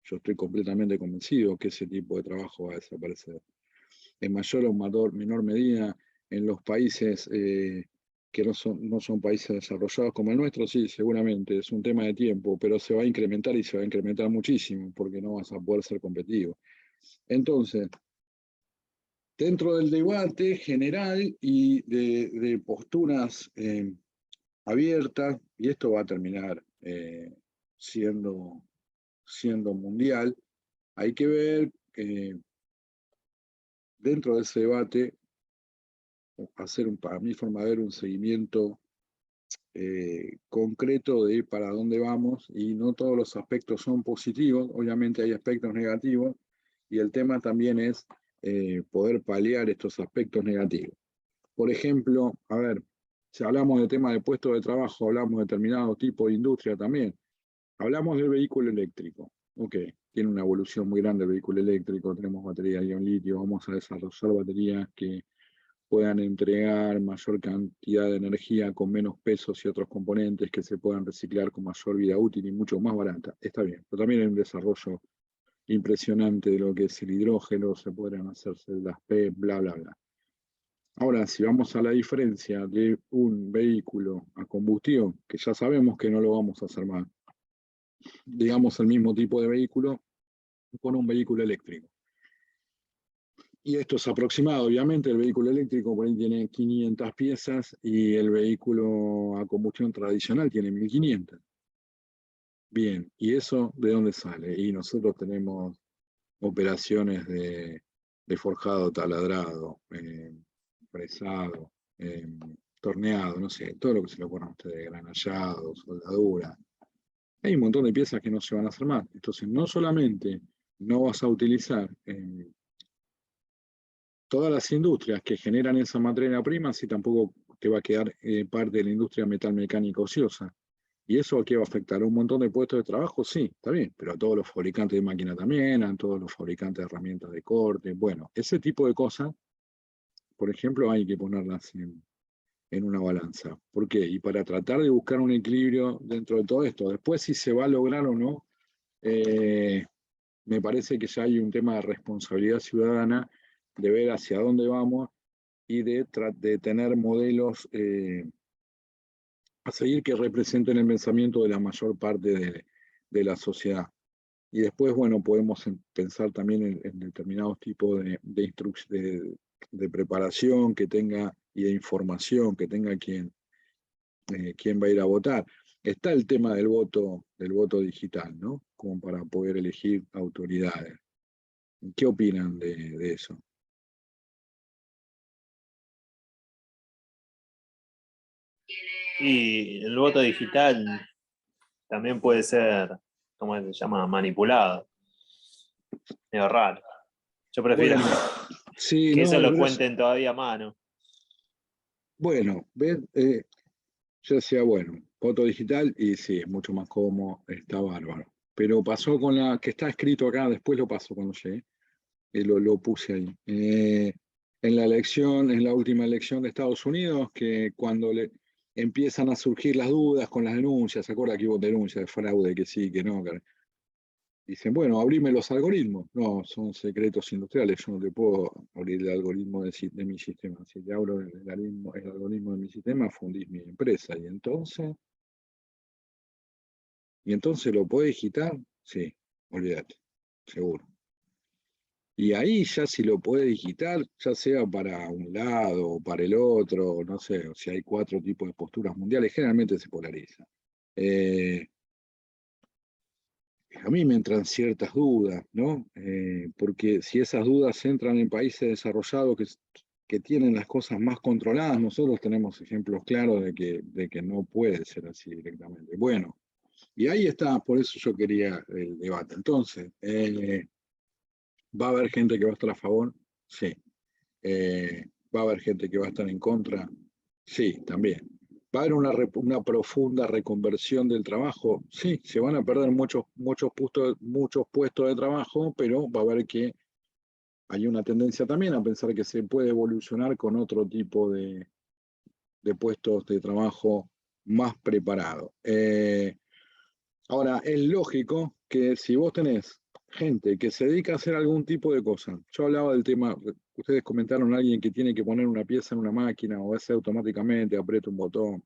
Yo estoy completamente convencido que ese tipo de trabajo va a desaparecer. En mayor o menor medida en los países que no son países desarrollados como el nuestro, sí, seguramente, es un tema de tiempo, pero se va a incrementar, y se va a incrementar muchísimo, porque no vas a poder ser competitivo. Entonces, dentro del debate general y de posturas abiertas, y esto va a terminar siendo mundial, hay que ver dentro de ese debate, para mi forma de ver, un seguimiento concreto de para dónde vamos, y no todos los aspectos son positivos, obviamente hay aspectos negativos, y el tema también es poder paliar estos aspectos negativos. Por ejemplo, a ver, si hablamos de tema de puestos de trabajo, hablamos de determinado tipo de industria también, hablamos del vehículo eléctrico, ok, tiene una evolución muy grande el vehículo eléctrico, tenemos baterías ion litio, vamos a desarrollar baterías que puedan entregar mayor cantidad de energía con menos pesos y otros componentes, que se puedan reciclar con mayor vida útil y mucho más barata. Está bien, pero también hay un desarrollo impresionante de lo que es el hidrógeno, se podrán hacer celdas P, bla, bla, bla. Ahora, si vamos a la diferencia de un vehículo a combustión, que ya sabemos que no lo vamos a hacer más, digamos el mismo tipo de vehículo con un vehículo eléctrico. Y esto es aproximado, obviamente, el vehículo eléctrico por ahí tiene 500 piezas y el vehículo a combustión tradicional tiene 1500. Bien, ¿y eso de dónde sale? Y nosotros tenemos operaciones de forjado, taladrado, fresado, torneado, no sé, todo lo que se le ocurra a ustedes, granallado, soldadura. Hay un montón de piezas que no se van a hacer más. Entonces, no solamente no vas a utilizar todas las industrias que generan esa materia prima, si tampoco te va a quedar parte de la industria metalmecánica ociosa. ¿Y eso a qué va a afectar? ¿A un montón de puestos de trabajo? Sí, está bien, pero a todos los fabricantes de máquinas también, a todos los fabricantes de herramientas de corte. Bueno, ese tipo de cosas, por ejemplo, hay que ponerlas en una balanza. ¿Por qué? Y para tratar de buscar un equilibrio dentro de todo esto. Después, si se va a lograr o no, me parece que ya hay un tema de responsabilidad ciudadana, de ver hacia dónde vamos y de tener modelos a seguir que representen el pensamiento de la mayor parte de la sociedad. Y después, bueno, podemos pensar también en determinados tipos de preparación que tenga y de información que tenga quien va a ir a votar. Está el tema del voto digital, ¿no? Como para poder elegir autoridades. ¿Qué opinan de eso? Y el voto digital también puede ser, ¿cómo se llama? Manipulado. Medio raro. Yo prefiero Bueno, sí, que no, eso lo pero cuenten todavía a mano. bueno, ¿ves? Yo decía, bueno, voto digital y sí, es mucho más cómodo, está bárbaro. Pero pasó con la que está escrito acá, después lo paso cuando llegue, lo puse ahí. En la elección, en la última elección de Estados Unidos, que cuando empiezan a surgir las dudas con las denuncias, ¿se acuerda que hubo denuncias de fraude, que sí, que no? Dicen, bueno, abrime los algoritmos. No, son secretos industriales, yo no te puedo abrir el algoritmo de mi sistema. Si te abro el algoritmo de mi sistema, fundís mi empresa. ¿Y entonces lo puedes digitar? Sí, olvídate, seguro. Y ahí ya si lo puedes digitar, ya sea para un lado o para el otro, no sé, o si hay 4 tipos de posturas mundiales, generalmente se polariza. A mí me entran ciertas dudas, ¿no? Porque si esas dudas entran en países desarrollados que tienen las cosas más controladas, nosotros tenemos ejemplos claros de que no puede ser así directamente. Bueno, y ahí está, por eso yo quería el debate. Entonces, ¿va a haber gente que va a estar a favor? Sí. ¿Va a haber gente que va a estar en contra? Sí, también. ¿Va a haber una profunda reconversión del trabajo? Sí, se van a perder muchos puestos de trabajo, pero va a haber que hay una tendencia también a pensar que se puede evolucionar con otro tipo de puestos de trabajo más preparados. Ahora, es lógico que si vos tenés gente que se dedica a hacer algún tipo de cosa, yo hablaba del tema, ustedes comentaron a alguien que tiene que poner una pieza en una máquina o hace automáticamente, aprieta un botón,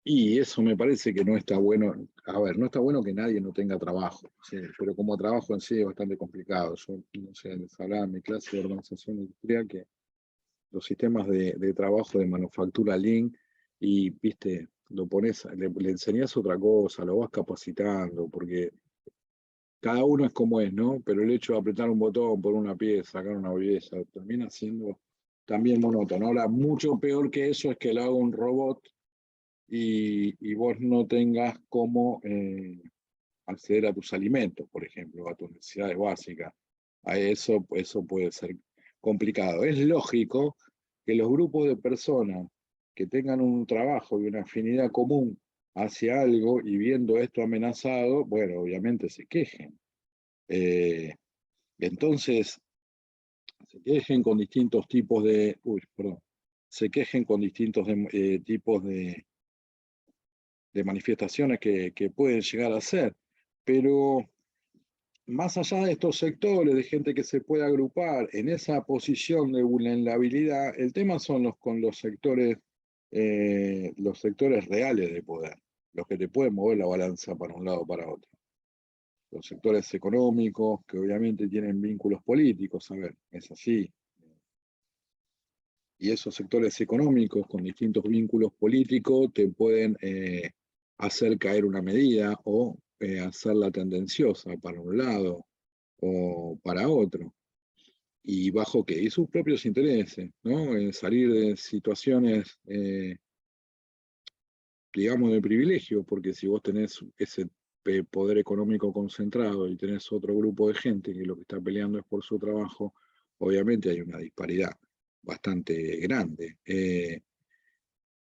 y eso me parece que no está bueno. A ver, no está bueno que nadie no tenga trabajo, sí, pero como trabajo en sí es bastante complicado. Yo, no sé, les hablaba en mi clase de organización industrial que los sistemas de trabajo de manufactura Lean y, viste, lo pones, le enseñás otra cosa, lo vas capacitando, porque cada uno es como es, ¿no? Pero el hecho de apretar un botón, poner una pieza, sacar una pieza, termina siendo también monótono. Ahora, mucho peor que eso es que lo haga un robot y vos no tengas cómo acceder a tus alimentos, por ejemplo, a tus necesidades básicas. A eso puede ser complicado. Es lógico que los grupos de personas que tengan un trabajo y una afinidad común hacia algo y viendo esto amenazado, bueno, obviamente se quejen. Entonces, se quejen con distintos tipos se quejen con distintos tipos de manifestaciones que pueden llegar a ser. Pero más allá de estos sectores, de gente que se puede agrupar en esa posición de vulnerabilidad, el tema son con los sectores reales de poder, los que te pueden mover la balanza para un lado o para otro. Los sectores económicos, que obviamente tienen vínculos políticos, a ver, es así. Y esos sectores económicos con distintos vínculos políticos te pueden hacer caer una medida o hacerla tendenciosa para un lado o para otro. ¿Y bajo qué? Y sus propios intereses, ¿no? Salir de situaciones, digamos, de privilegio, porque si vos tenés ese poder económico concentrado y tenés otro grupo de gente que lo que está peleando es por su trabajo, obviamente hay una disparidad bastante grande.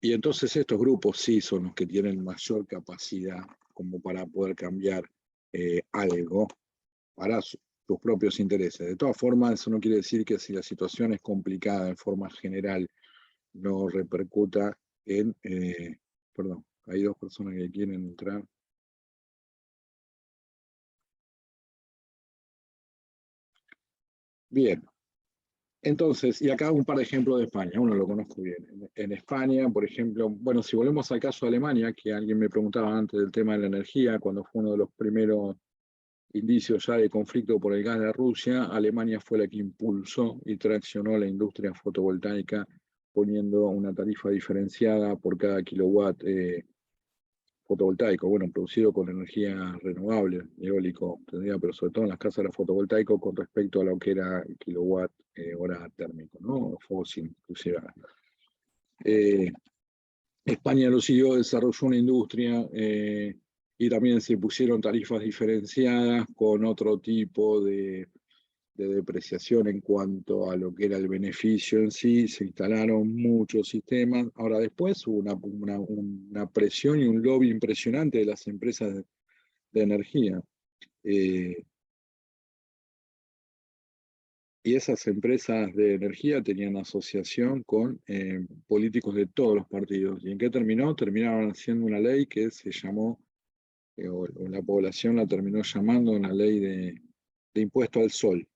Y entonces estos grupos sí son los que tienen mayor capacidad como para poder cambiar algo para tus propios intereses. De todas formas, eso no quiere decir que si la situación es complicada en forma general, no repercuta en... perdón, hay 2 personas que quieren entrar. Bien. Entonces, y acá un par de ejemplos de España, uno lo conozco bien. En España, por ejemplo, bueno, si volvemos al caso de Alemania, que alguien me preguntaba antes del tema de la energía, cuando fue uno de los primeros indicios ya de conflicto por el gas de Rusia, Alemania fue la que impulsó y traccionó la industria fotovoltaica poniendo una tarifa diferenciada por cada kilowatt fotovoltaico, bueno, producido con energía renovable, eólico, pero sobre todo en las casas era fotovoltaico con respecto a lo que era el kilowatt hora térmico, ¿no? Fósil, inclusive. España lo siguió, desarrolló una industria y también se pusieron tarifas diferenciadas con otro tipo de depreciación en cuanto a lo que era el beneficio en sí, se instalaron muchos sistemas. Ahora después hubo una presión y un lobby impresionante de las empresas de energía. Y esas empresas de energía tenían asociación con políticos de todos los partidos. ¿Y en qué terminó? Terminaron haciendo una ley que se llamó, o la población la terminó llamando una ley de impuesto al sol.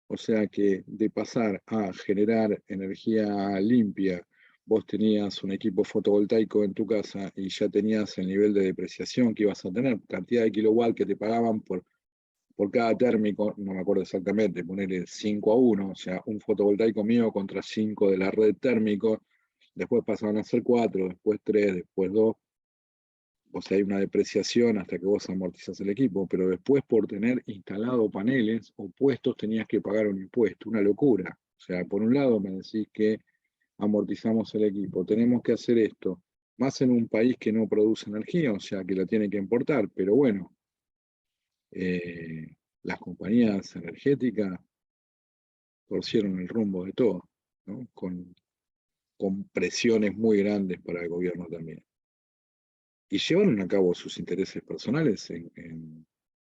O sea que de pasar a generar energía limpia, vos tenías un equipo fotovoltaico en tu casa y ya tenías el nivel de depreciación que ibas a tener, cantidad de kilowatt que te pagaban por cada térmico, no me acuerdo exactamente, ponerle 5-1, o sea, un fotovoltaico mío contra 5 de la red térmico, después pasaban a ser 4, después 3, después 2. O sea, hay una depreciación hasta que vos amortizás el equipo, pero después por tener instalado paneles o puestos tenías que pagar un impuesto, una locura. O sea, por un lado me decís que amortizamos el equipo, tenemos que hacer esto, más en un país que no produce energía, o sea, que la tiene que importar, pero bueno, las compañías energéticas torcieron el rumbo de todo, ¿no? Con presiones muy grandes para el gobierno también. Y llevaron a cabo sus intereses personales en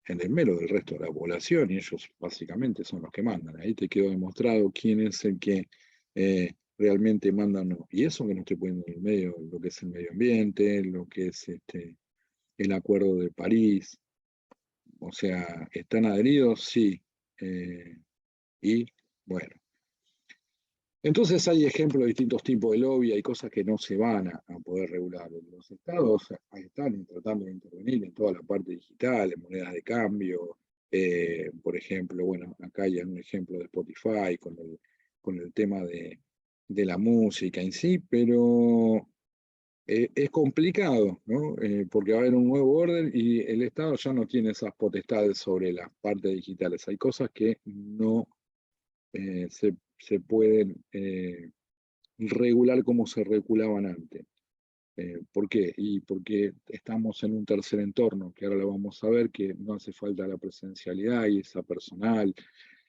el mero del resto de la población, y ellos básicamente son los que mandan. Ahí te quedó demostrado quién es el que realmente manda o no. Y eso que no estoy poniendo en el medio, lo que es el medio ambiente, lo que es el Acuerdo de París. O sea, ¿están adheridos? Sí. Y bueno. Entonces hay ejemplos de distintos tipos de lobby, hay cosas que no se van a poder regular. Los estados están tratando de intervenir en toda la parte digital, en monedas de cambio. Por ejemplo, bueno, acá hay un ejemplo de Spotify con el tema de la música en sí, pero es complicado, ¿no? Porque va a haber un nuevo orden y el Estado ya no tiene esas potestades sobre las partes digitales. Hay cosas que no se pueden regular como se regulaban antes. ¿Por qué? Y porque estamos en un tercer entorno, que ahora lo vamos a ver, que no hace falta la presencialidad y esa personal.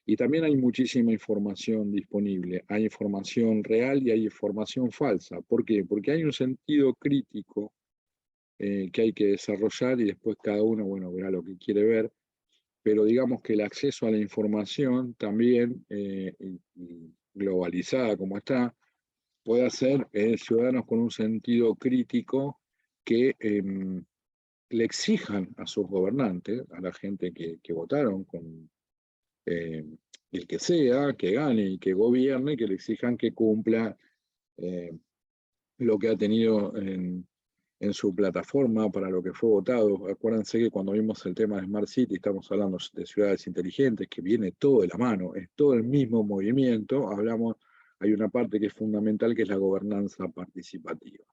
Y también hay muchísima información disponible. Hay información real y hay información falsa. ¿Por qué? Porque hay un sentido crítico que hay que desarrollar y después cada uno, bueno, verá lo que quiere ver. Pero digamos que el acceso a la información también, y globalizada como está, puede hacer ciudadanos con un sentido crítico que le exijan a sus gobernantes, a la gente que votaron con el que sea, que gane y que gobierne, que le exijan que cumpla lo que ha tenido en su plataforma para lo que fue votado. Acuérdense que cuando vimos el tema de Smart City, estamos hablando de ciudades inteligentes, que viene todo de la mano, es todo el mismo movimiento. Hay una parte que es fundamental, que es la gobernanza participativa.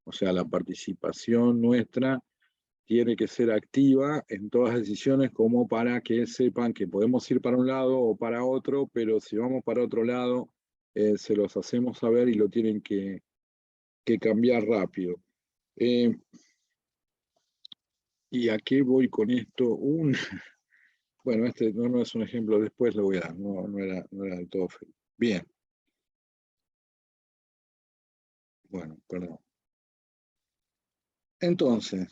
O sea, la participación nuestra tiene que ser activa en todas las decisiones, como para que sepan que podemos ir para un lado o para otro, pero si vamos para otro lado, se los hacemos saber y lo tienen que cambiar rápido. ¿Y a qué voy con esto? Bueno, este no es un ejemplo, después lo voy a dar, no era del todo feo. Bien. Bueno, perdón. Entonces,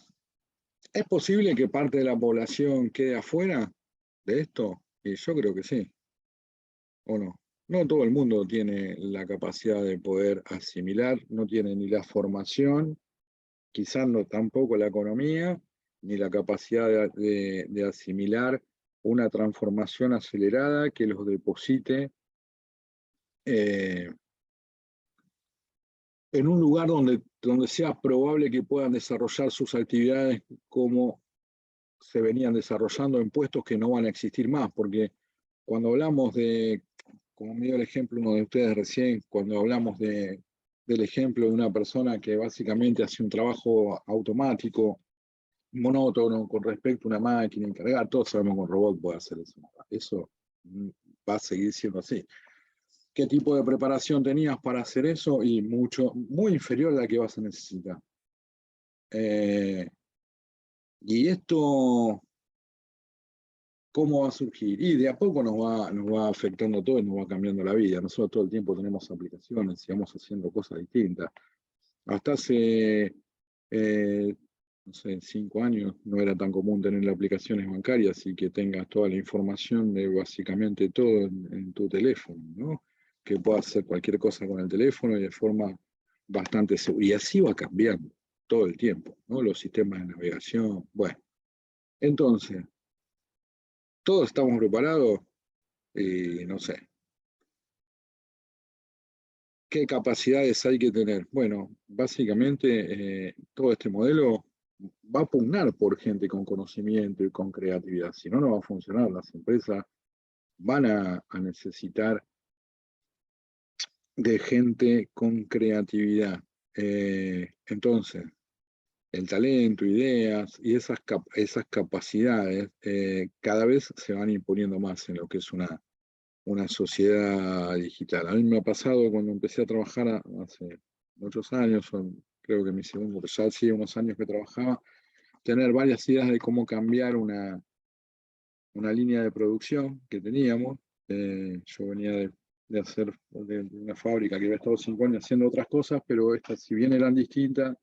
¿es posible que parte de la población quede afuera de esto? Y yo creo que sí, ¿o no? No todo el mundo tiene la capacidad de poder asimilar, no tiene ni la formación, quizás no tampoco la economía, ni la capacidad de asimilar una transformación acelerada que los deposite en un lugar donde sea probable que puedan desarrollar sus actividades como se venían desarrollando en puestos que no van a existir más, porque cuando hablamos como me dio el ejemplo uno de ustedes recién, cuando hablamos del ejemplo de una persona que básicamente hace un trabajo automático, monótono, con respecto a una máquina encargada, todos sabemos que un robot puede hacer eso. Eso va a seguir siendo así. ¿Qué tipo de preparación tenías para hacer eso? Y muy inferior a la que vas a necesitar. Y esto, ¿cómo va a surgir? Y de a poco nos va afectando todo y nos va cambiando la vida. Nosotros todo el tiempo tenemos aplicaciones y vamos haciendo cosas distintas. Hasta hace, no sé, 5 años no era tan común tener aplicaciones bancarias y que tengas toda la información de básicamente todo en tu teléfono, ¿no? Que puedas hacer cualquier cosa con el teléfono y de forma bastante segura. Y así va cambiando todo el tiempo, ¿no? Los sistemas de navegación, bueno. Entonces, todos estamos preparados y no sé. ¿Qué capacidades hay que tener? Bueno, básicamente todo este modelo va a pugnar por gente con conocimiento y con creatividad. Si no, no va a funcionar. Las empresas van a necesitar de gente con creatividad. Entonces, el talento, ideas y esas capacidades cada vez se van imponiendo más en lo que es una sociedad digital. A mí me ha pasado cuando empecé a trabajar hace muchos años, creo que mi segundo, ya hacía unos años que trabajaba, tener varias ideas de cómo cambiar una línea de producción que teníamos. Yo venía de hacer de una fábrica que había estado 5 años haciendo otras cosas, pero estas, si bien eran distintas,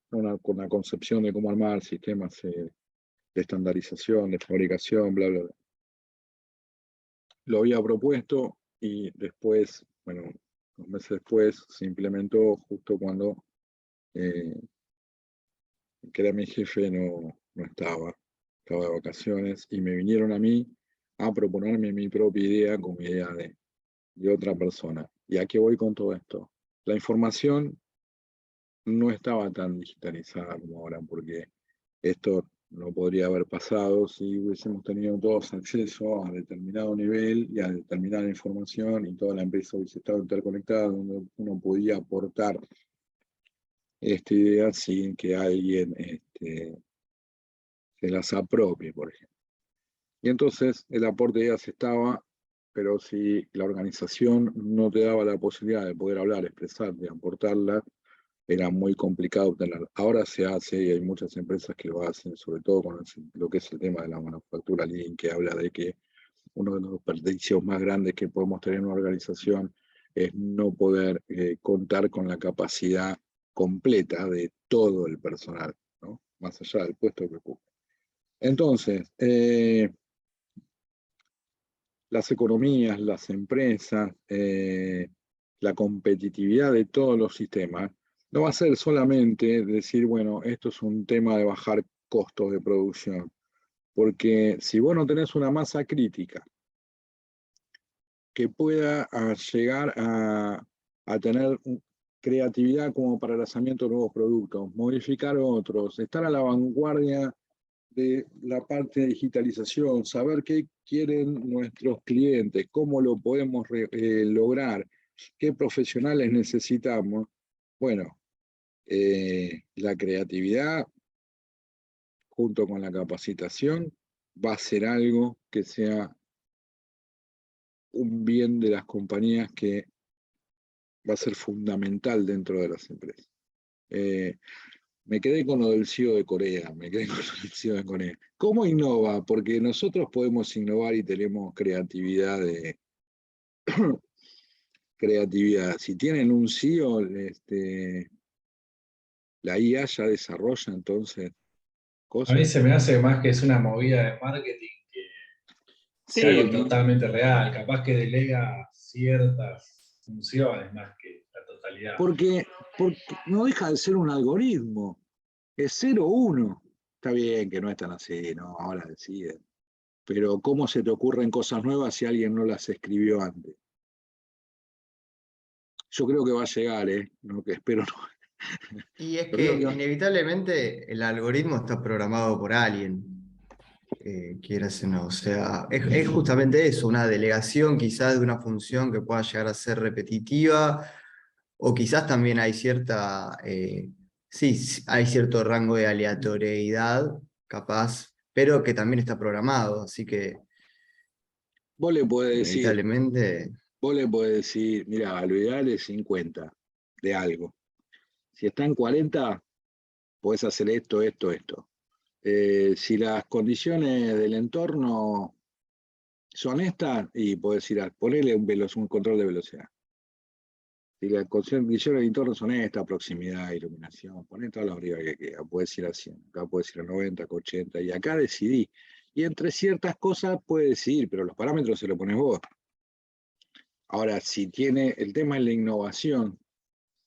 con la concepción de cómo armar sistemas de estandarización, de fabricación, bla, bla, bla. Lo había propuesto y después, bueno, 2 meses después se implementó justo cuando que era mi jefe no estaba de vacaciones y me vinieron a mí a proponerme mi propia idea como idea de otra persona. ¿Y a qué voy con todo esto? La información no estaba tan digitalizada como ahora, porque esto no podría haber pasado si hubiésemos tenido todos acceso a determinado nivel y a determinada información y toda la empresa hubiese estado interconectada, donde uno podía aportar esta idea sin que alguien se las apropie, por ejemplo. Y entonces el aporte de ideas estaba, pero si la organización no te daba la posibilidad de poder hablar, expresar, de aportarla, era muy complicado obtenerla. Ahora se hace y hay muchas empresas que lo hacen, sobre todo con lo que es el tema de la manufactura lean, que habla de que uno de los desperdicios más grandes que podemos tener en una organización es no poder contar con la capacidad completa de todo el personal, ¿no? Más allá del puesto que ocupa. Entonces, las economías, las empresas, la competitividad de todos los sistemas, no va a ser solamente decir, bueno, esto es un tema de bajar costos de producción, porque si vos no tenés una masa crítica que pueda llegar a tener creatividad como para el lanzamiento de nuevos productos, modificar otros, estar a la vanguardia de la parte de digitalización, saber qué quieren nuestros clientes, cómo lo podemos lograr, qué profesionales necesitamos. Bueno, la creatividad junto con la capacitación va a ser algo que sea un bien de las compañías que va a ser fundamental dentro de las empresas. Me quedé con lo del CEO de Corea, ¿Cómo innova? Porque nosotros podemos innovar y tenemos creatividad creatividad. Si tienen un CEO, la IA ya desarrolla entonces A mí cosas. se me hace más que es una movida de marketing que algo Sí, totalmente real. Capaz que delega ciertas funciones más que la totalidad. porque no deja de ser un algoritmo. Es 0-1. Está bien que no es tan así, ¿no? Ahora deciden. Pero ¿cómo se te ocurren cosas nuevas si alguien no las escribió antes? Yo creo que va a llegar, lo que espero no. Y es Yo creo que que inevitablemente el algoritmo está programado por alguien, quieras o no. O sea, es justamente eso, una delegación quizás de una función que pueda llegar a ser repetitiva, o quizás también hay cierta, sí, hay cierto rango de aleatoriedad, capaz, pero que también está programado, así que vos le podés decir, inevitablemente... mira, lo ideal es 50 de algo. Si está en 40, podés hacer esto, esto, esto. Si las condiciones del entorno son estas, y podés ir a ponerle un control de velocidad. Si las condiciones del entorno son estas, proximidad, iluminación, poné todas las variables que quieras. Podés ir a 100, acá podés ir a 90, 80, y acá decidí. Y entre ciertas cosas puedes decidir, pero los parámetros se los pones vos. Ahora, si tiene, el tema es la innovación.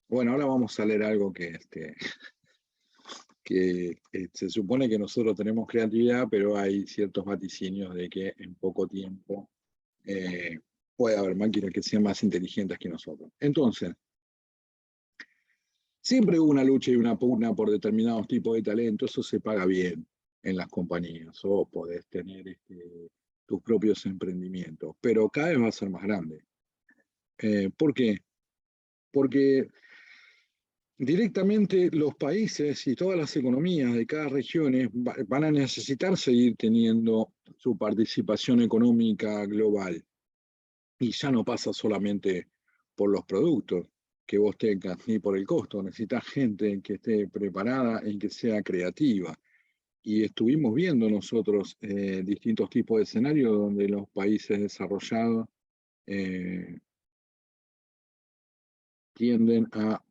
Bueno, ahora vamos a leer algo que se supone que nosotros tenemos creatividad, pero hay ciertos vaticinios de que en poco tiempo puede haber máquinas que sean más inteligentes que nosotros. Entonces, siempre hubo una lucha y una pugna por determinados tipos de talento, eso se paga bien en las compañías, o podés tener tus propios emprendimientos, pero cada vez va a ser más grande. ¿Por qué? Porque directamente los países y todas las economías de cada región van a necesitar seguir teniendo su participación económica global. Y ya no pasa solamente por los productos que vos tengas, ni por el costo. Necesitas gente que esté preparada y que sea creativa. Y estuvimos viendo nosotros distintos tipos de escenarios donde los países desarrollados tienden a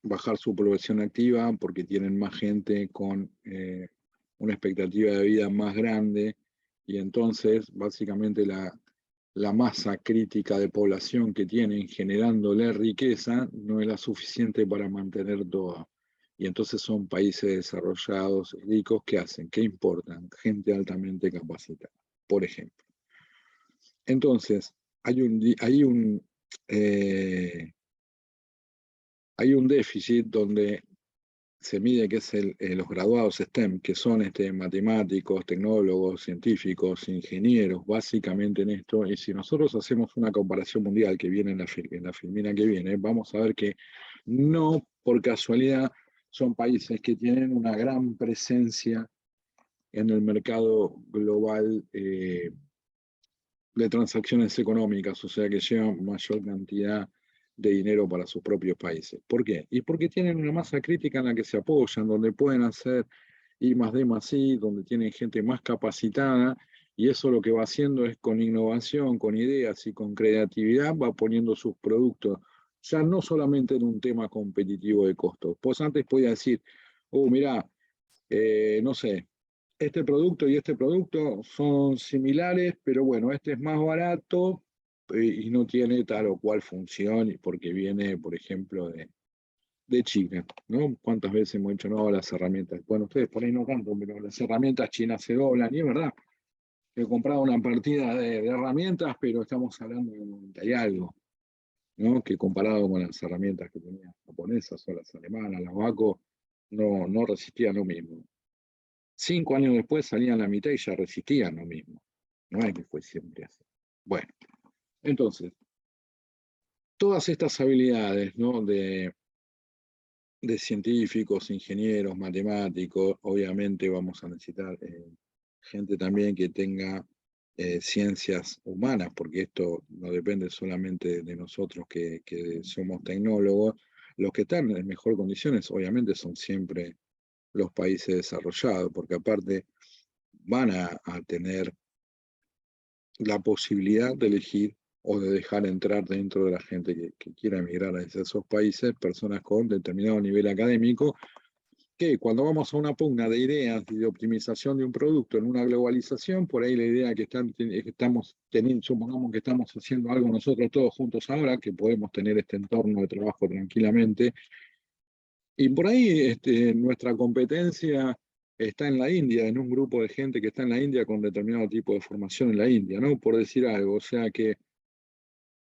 bajar su población activa porque tienen más gente con una expectativa de vida más grande, y entonces básicamente la masa crítica de población que tienen generándole riqueza no es la suficiente para mantener todo. Y entonces son países desarrollados, ricos, que hacen, que importan gente altamente capacitada, por ejemplo. Entonces, hay un déficit donde se mide que es los graduados STEM, que son matemáticos, tecnólogos, científicos, ingenieros, básicamente en esto. Y si nosotros hacemos una comparación mundial que viene en la filmina que viene, vamos a ver que no por casualidad son países que tienen una gran presencia en el mercado global de transacciones económicas, o sea que llevan mayor cantidad de dinero para sus propios países. ¿Por qué? Y porque tienen una masa crítica en la que se apoyan, donde pueden hacer I+D+I, donde tienen gente más capacitada, y eso lo que va haciendo es con innovación, con ideas y con creatividad, va poniendo sus productos, ya no solamente en un tema competitivo de costos. Pues antes podía decir, mirá, no sé, este producto y este producto son similares, pero bueno, este es más barato y no tiene tal o cual función porque viene, por ejemplo, de China, ¿no? ¿Cuántas veces hemos dicho, no, las herramientas? Bueno, ustedes por ahí no tanto, pero las herramientas chinas se doblan, y es verdad. He comprado una partida de herramientas, pero estamos hablando de 90 y algo, ¿no? Que comparado con las herramientas que tenían japonesas o las alemanas, las Waco, no resistían lo mismo. 5 años después salían la mitad y ya resistían lo mismo. No es que fue siempre así. Bueno, entonces, todas estas habilidades, ¿no? de científicos, ingenieros, matemáticos, obviamente vamos a necesitar gente también que tenga ciencias humanas, porque esto no depende solamente de nosotros que somos tecnólogos. Los que están en mejor condiciones, obviamente, son siempre los países desarrollados, porque aparte van a tener la posibilidad de elegir o de dejar entrar dentro de la gente que quiera emigrar a esos países, personas con determinado nivel académico, que cuando vamos a una pugna de ideas y de optimización de un producto en una globalización, por ahí la idea que estamos teniendo, supongamos que estamos haciendo algo nosotros todos juntos ahora, que podemos tener este entorno de trabajo tranquilamente, y por ahí nuestra competencia está en la India, en un grupo de gente que está en la India con determinado tipo de formación en la India, ¿no? Por decir algo. O sea que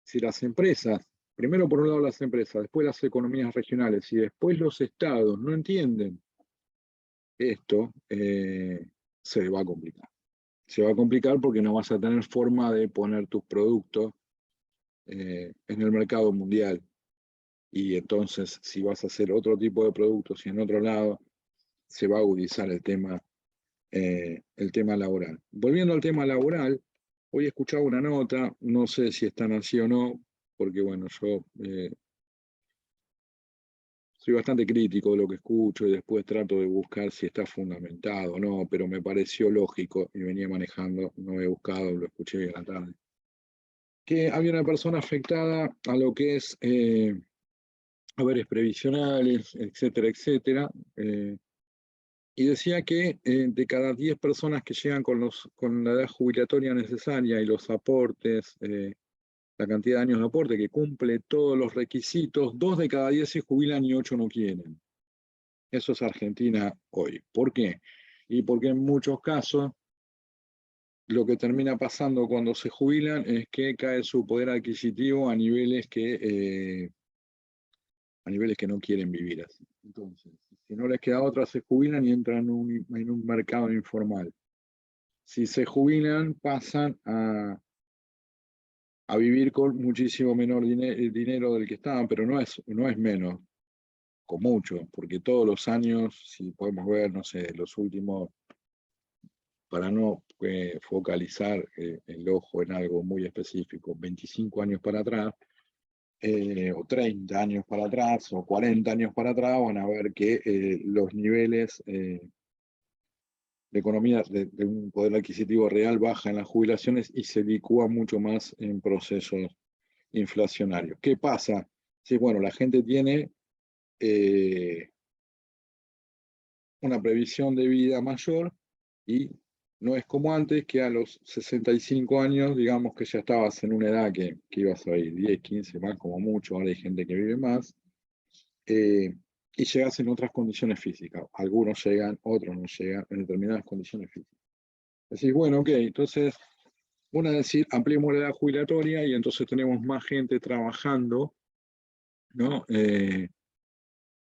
si las empresas primero por un lado las empresas, después las economías regionales y después los estados no entienden esto, se va a complicar. Se va a complicar porque no vas a tener forma de poner tus productos en el mercado mundial. Y entonces, si vas a hacer otro tipo de productos y en otro lado, se va a agudizar el tema laboral. Volviendo al tema laboral, hoy he escuchado una nota, no sé si están así o no, porque bueno, yo soy bastante crítico de lo que escucho y después trato de buscar si está fundamentado o no, pero me pareció lógico y venía manejando, no he buscado, lo escuché en la tarde, que había una persona afectada a lo que es haberes previsionales, etcétera, etcétera, y decía que de cada 10 personas que llegan con la edad jubilatoria necesaria y los aportes, la cantidad de años de aporte que cumple todos los requisitos, 2 de cada 10 se jubilan y 8 no quieren. Eso es Argentina hoy. ¿Por qué? Y porque en muchos casos lo que termina pasando cuando se jubilan es que cae su poder adquisitivo a niveles que no quieren vivir así. Entonces, si no les queda otra, se jubilan y entran en un mercado informal. Si se jubilan, pasan a vivir con muchísimo menor dinero del que estaban, pero no es menos, con mucho, porque todos los años, si podemos ver, no sé, los últimos, para no focalizar el ojo en algo muy específico, 25 años para atrás, o 30 años para atrás, o 40 años para atrás, van a ver que los niveles de economía, de un poder adquisitivo real baja en las jubilaciones y se licúa mucho más en procesos inflacionarios. ¿Qué pasa? Sí, bueno, la gente tiene una previsión de vida mayor y no es como antes, que a los 65 años, digamos que ya estabas en una edad que ibas a vivir 10, 15 más como mucho, ahora hay gente que vive más, y llegas en otras condiciones físicas. Algunos llegan, otros no llegan en determinadas condiciones físicas. Decís, bueno, ok, entonces, una es decir, ampliemos la edad jubilatoria y entonces tenemos más gente trabajando, ¿no?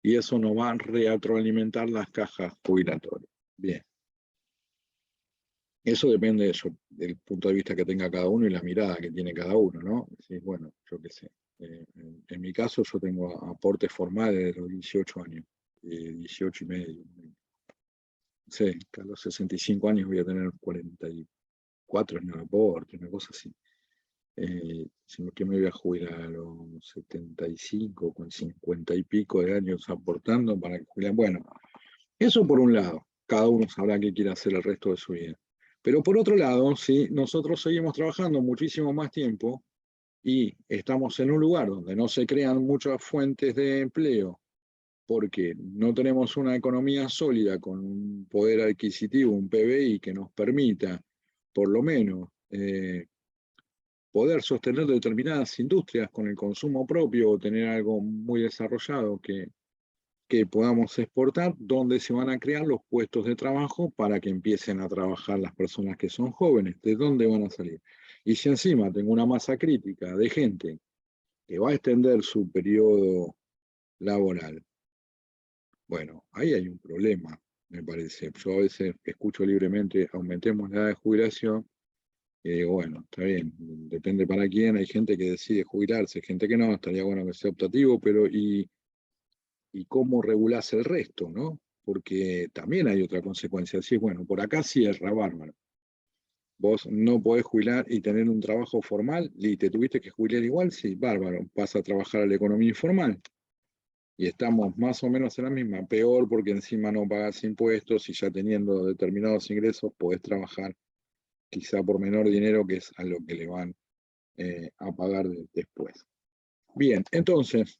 Y eso nos va a retroalimentar las cajas jubilatorias. Bien. Eso depende de eso, del punto de vista que tenga cada uno y la mirada que tiene cada uno, ¿no? Decís, bueno, yo qué sé. En mi caso, yo tengo aportes formales de los 18 años, 18 y medio. Sí, a los 65 años voy a tener 44 en el aporte, una cosa así. Sino que me voy a jubilar a los 75, con 50 y pico de años aportando para que jubilen. Bueno, eso por un lado, cada uno sabrá qué quiere hacer el resto de su vida. Pero por otro lado, si nosotros seguimos trabajando muchísimo más tiempo y estamos en un lugar donde no se crean muchas fuentes de empleo, porque no tenemos una economía sólida con un poder adquisitivo, un PBI que nos permita, por lo menos, poder sostener determinadas industrias con el consumo propio o tener algo muy desarrollado que podamos exportar, donde se van a crear los puestos de trabajo para que empiecen a trabajar las personas que son jóvenes, ¿de dónde van a salir? Y si encima tengo una masa crítica de gente que va a extender su periodo laboral, bueno, ahí hay un problema, me parece. Yo a veces escucho libremente, aumentemos la edad de jubilación, y digo, bueno, está bien, depende para quién, hay gente que decide jubilarse, gente que no, estaría bueno que sea optativo, pero y cómo regulás el resto, ¿no? Porque también hay otra consecuencia. Así es, bueno, por acá cierra, bárbaro. Vos no podés jubilar y tener un trabajo formal, y te tuviste que jubilar igual, sí, bárbaro. Vas a trabajar a la economía informal. Y estamos más o menos en la misma. Peor porque encima no pagás impuestos y ya teniendo determinados ingresos podés trabajar quizá por menor dinero, que es a lo que le van a pagar después. Bien, entonces,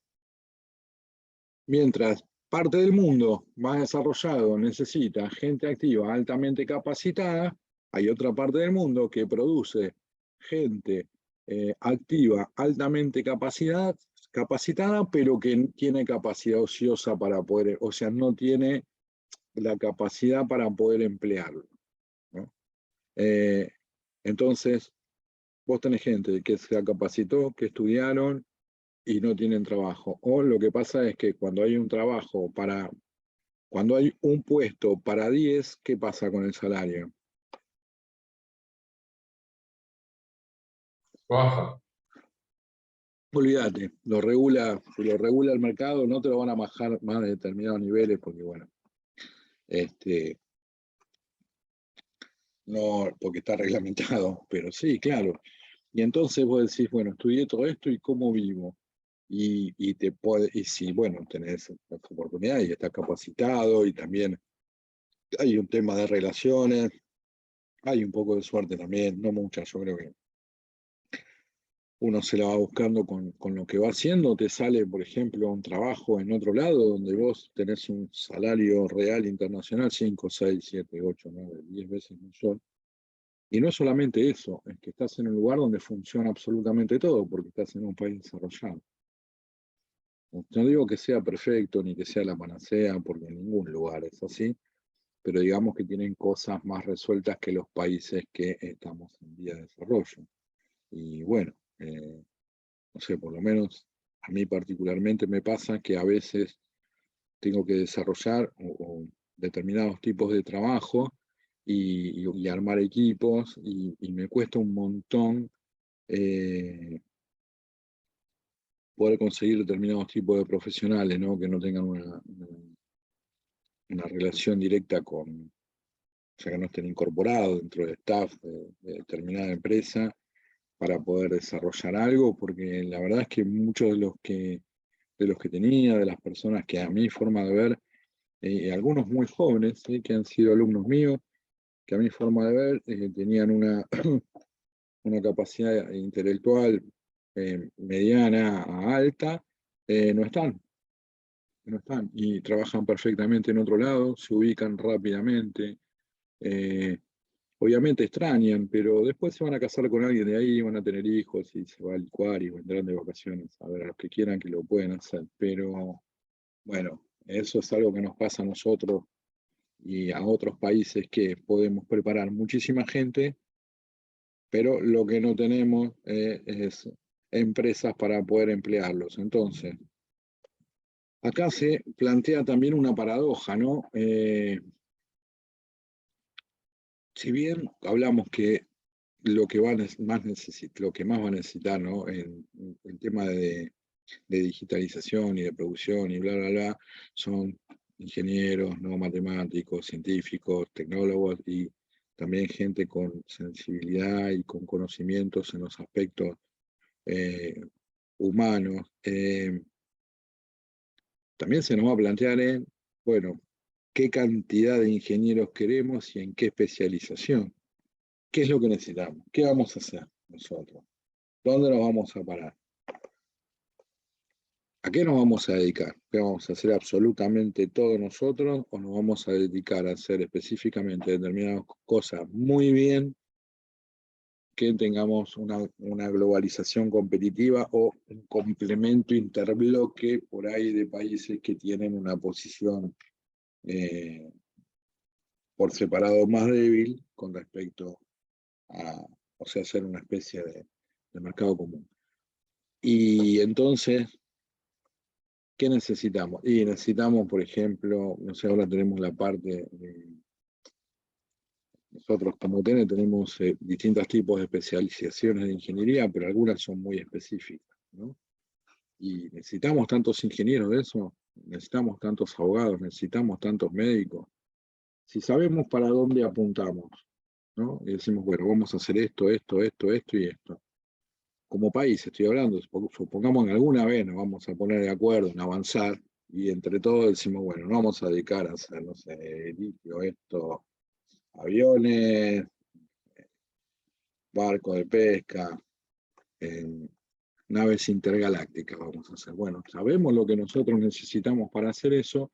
mientras parte del mundo más desarrollado necesita gente activa altamente capacitada, hay otra parte del mundo que produce gente activa altamente capacitada, pero que tiene capacidad ociosa para poder, o sea, no tiene la capacidad para poder emplearlo, ¿no? Entonces, vos tenés gente que se capacitó, que estudiaron y no tienen trabajo. O lo que pasa es que cuando hay un cuando hay un puesto para 10, ¿qué pasa con el salario? Baja. Olvídate, si lo regula el mercado, no te lo van a bajar más de determinados niveles, porque bueno, no, porque está reglamentado, pero sí, claro. Y entonces vos decís, bueno, estudié todo esto y cómo vivo. Y si, bueno, tenés la oportunidad y estás capacitado y también hay un tema de relaciones, hay un poco de suerte también, no mucha, yo creo que uno se la va buscando con lo que va haciendo, te sale, por ejemplo, un trabajo en otro lado donde vos tenés un salario real internacional 5, 6, 7, 8, 9, 10 veces mayor. Y no es solamente eso, es que estás en un lugar donde funciona absolutamente todo, porque estás en un país desarrollado. No digo que sea perfecto ni que sea la panacea, porque en ningún lugar es así, pero digamos que tienen cosas más resueltas que los países que estamos en vía de desarrollo. Y bueno, no sé, por lo menos a mí particularmente me pasa que a veces tengo que desarrollar o determinados tipos de trabajo y armar equipos y me cuesta un montón poder conseguir determinados tipos de profesionales, ¿no? Que no tengan una relación directa con, o sea, que no estén incorporados dentro del staff de determinada empresa para poder desarrollar algo, porque la verdad es que muchos de los que tenía, de las personas que a mi forma de ver, algunos muy jóvenes, que han sido alumnos míos, que a mi forma de ver tenían una capacidad intelectual mediana a alta, no están, y trabajan perfectamente en otro lado, se ubican rápidamente, obviamente extrañan, pero después se van a casar con alguien de ahí, van a tener hijos y se va a licuar y vendrán de vacaciones a ver a los que quieran que lo pueden hacer, pero bueno, eso es algo que nos pasa a nosotros y a otros países, que podemos preparar muchísima gente, pero lo que no tenemos es empresas para poder emplearlos. Entonces, acá se plantea también una paradoja, ¿no? Si bien hablamos que lo que lo que más va a necesitar, ¿no? En el tema de digitalización y de producción y bla, bla, bla, son ingenieros, ¿no? Matemáticos, científicos, tecnólogos y también gente con sensibilidad y con conocimientos en los aspectos humanos. También se nos va a plantear bueno, qué cantidad de ingenieros queremos y en qué especialización. ¿Qué es lo que necesitamos? ¿Qué vamos a hacer nosotros? ¿Dónde nos vamos a parar? ¿A qué nos vamos a dedicar? ¿Qué vamos a hacer absolutamente todos nosotros o nos vamos a dedicar a hacer específicamente determinadas cosas muy bien, que tengamos una globalización competitiva o un complemento interbloque por ahí de países que tienen una posición por separado más débil con respecto a, o sea, hacer una especie de mercado común? Y entonces, ¿qué necesitamos? Y necesitamos, por ejemplo, no sé, ahora tenemos la parte de, nosotros como TENE tenemos distintos tipos de especializaciones de ingeniería, pero algunas son muy específicas, ¿no? Y necesitamos tantos ingenieros de eso, necesitamos tantos abogados, necesitamos tantos médicos. Si sabemos para dónde apuntamos, ¿no? Y decimos, bueno, vamos a hacer esto, esto, esto, esto y esto. Como país estoy hablando, supongamos que alguna vez nos vamos a poner de acuerdo en avanzar y entre todos decimos, bueno, nos vamos a dedicar a hacer, no sé, litio, esto, aviones, barcos de pesca, naves intergalácticas vamos a hacer. Bueno, sabemos lo que nosotros necesitamos para hacer eso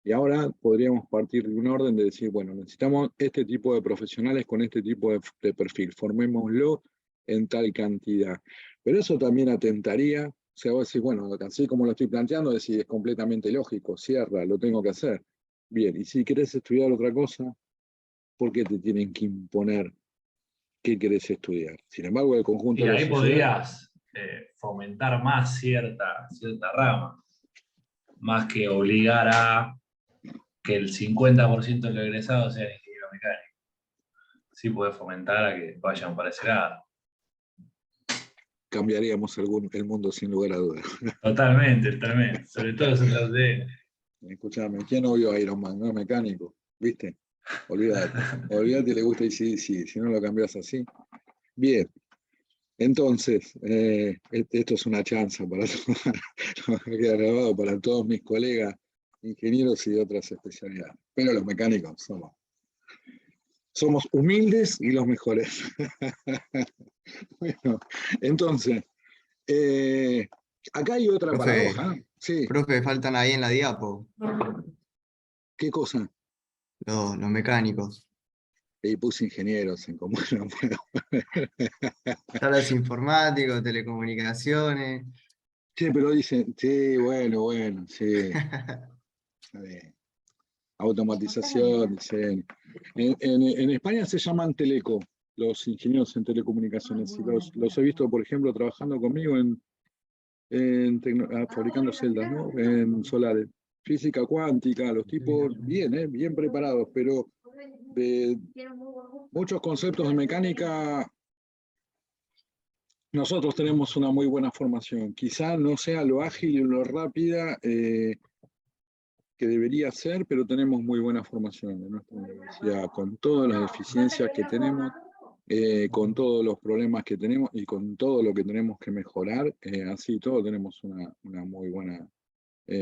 y ahora podríamos partir de un orden de decir, bueno, necesitamos este tipo de profesionales con este tipo de perfil, formémoslo en tal cantidad. Pero eso también atentaría, o sea, vos decís, bueno, así como lo estoy planteando, decís, es completamente lógico, cierra, lo tengo que hacer. Bien, y si querés estudiar otra cosa, ¿por qué te tienen que imponer qué querés estudiar? Sin embargo, el conjunto Y de la ahí sociedad... podrías fomentar más cierta rama, más que obligar a que el 50% de los egresados sean ingenieros mecánicos. Sí puede fomentar a que vayan para ese lado. Cambiaríamos el mundo sin lugar a dudas. Totalmente, totalmente. Sobre todo los otros de... Escuchame, ¿quién no vio Iron Man? No es mecánico, ¿viste? Olvídate, olvídate, le gusta y sí, si no lo cambias así. Bien, entonces, esto es una chanza para queda grabado para todos mis colegas ingenieros y de otras especialidades. Pero los mecánicos somos humildes y los mejores. Bueno, entonces, acá hay otra Profe, paradoja. Sí, profe, faltan ahí en la diapo, ¿qué cosa? los mecánicos. Y puse ingenieros en común. No puedo. Están los informáticos, telecomunicaciones. Sí, pero dicen, sí, bueno, sí. Está bien. Automatización, diseño. En España se llaman teleco, los ingenieros en telecomunicaciones. Y los he visto, por ejemplo, trabajando conmigo fabricando celdas, ¿no? En solares. Física cuántica, los tipos bien, bien preparados, pero de muchos conceptos de mecánica, nosotros tenemos una muy buena formación. Quizá no sea lo ágil y lo rápida que debería ser, pero tenemos muy buena formación en nuestra universidad, con todas las deficiencias que tenemos, con todos los problemas que tenemos y con todo lo que tenemos que mejorar. Así todo tenemos una muy buena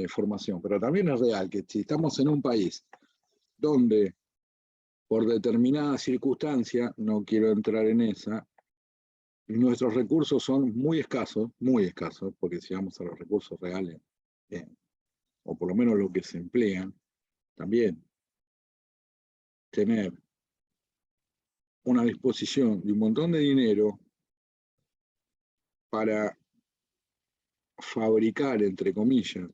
formación. Pero también es real que si estamos en un país donde por determinada circunstancia, no quiero entrar en esa, nuestros recursos son muy escasos, porque si vamos a los recursos reales, o por lo menos lo que se emplean, también tener una disposición de un montón de dinero para fabricar, entre comillas,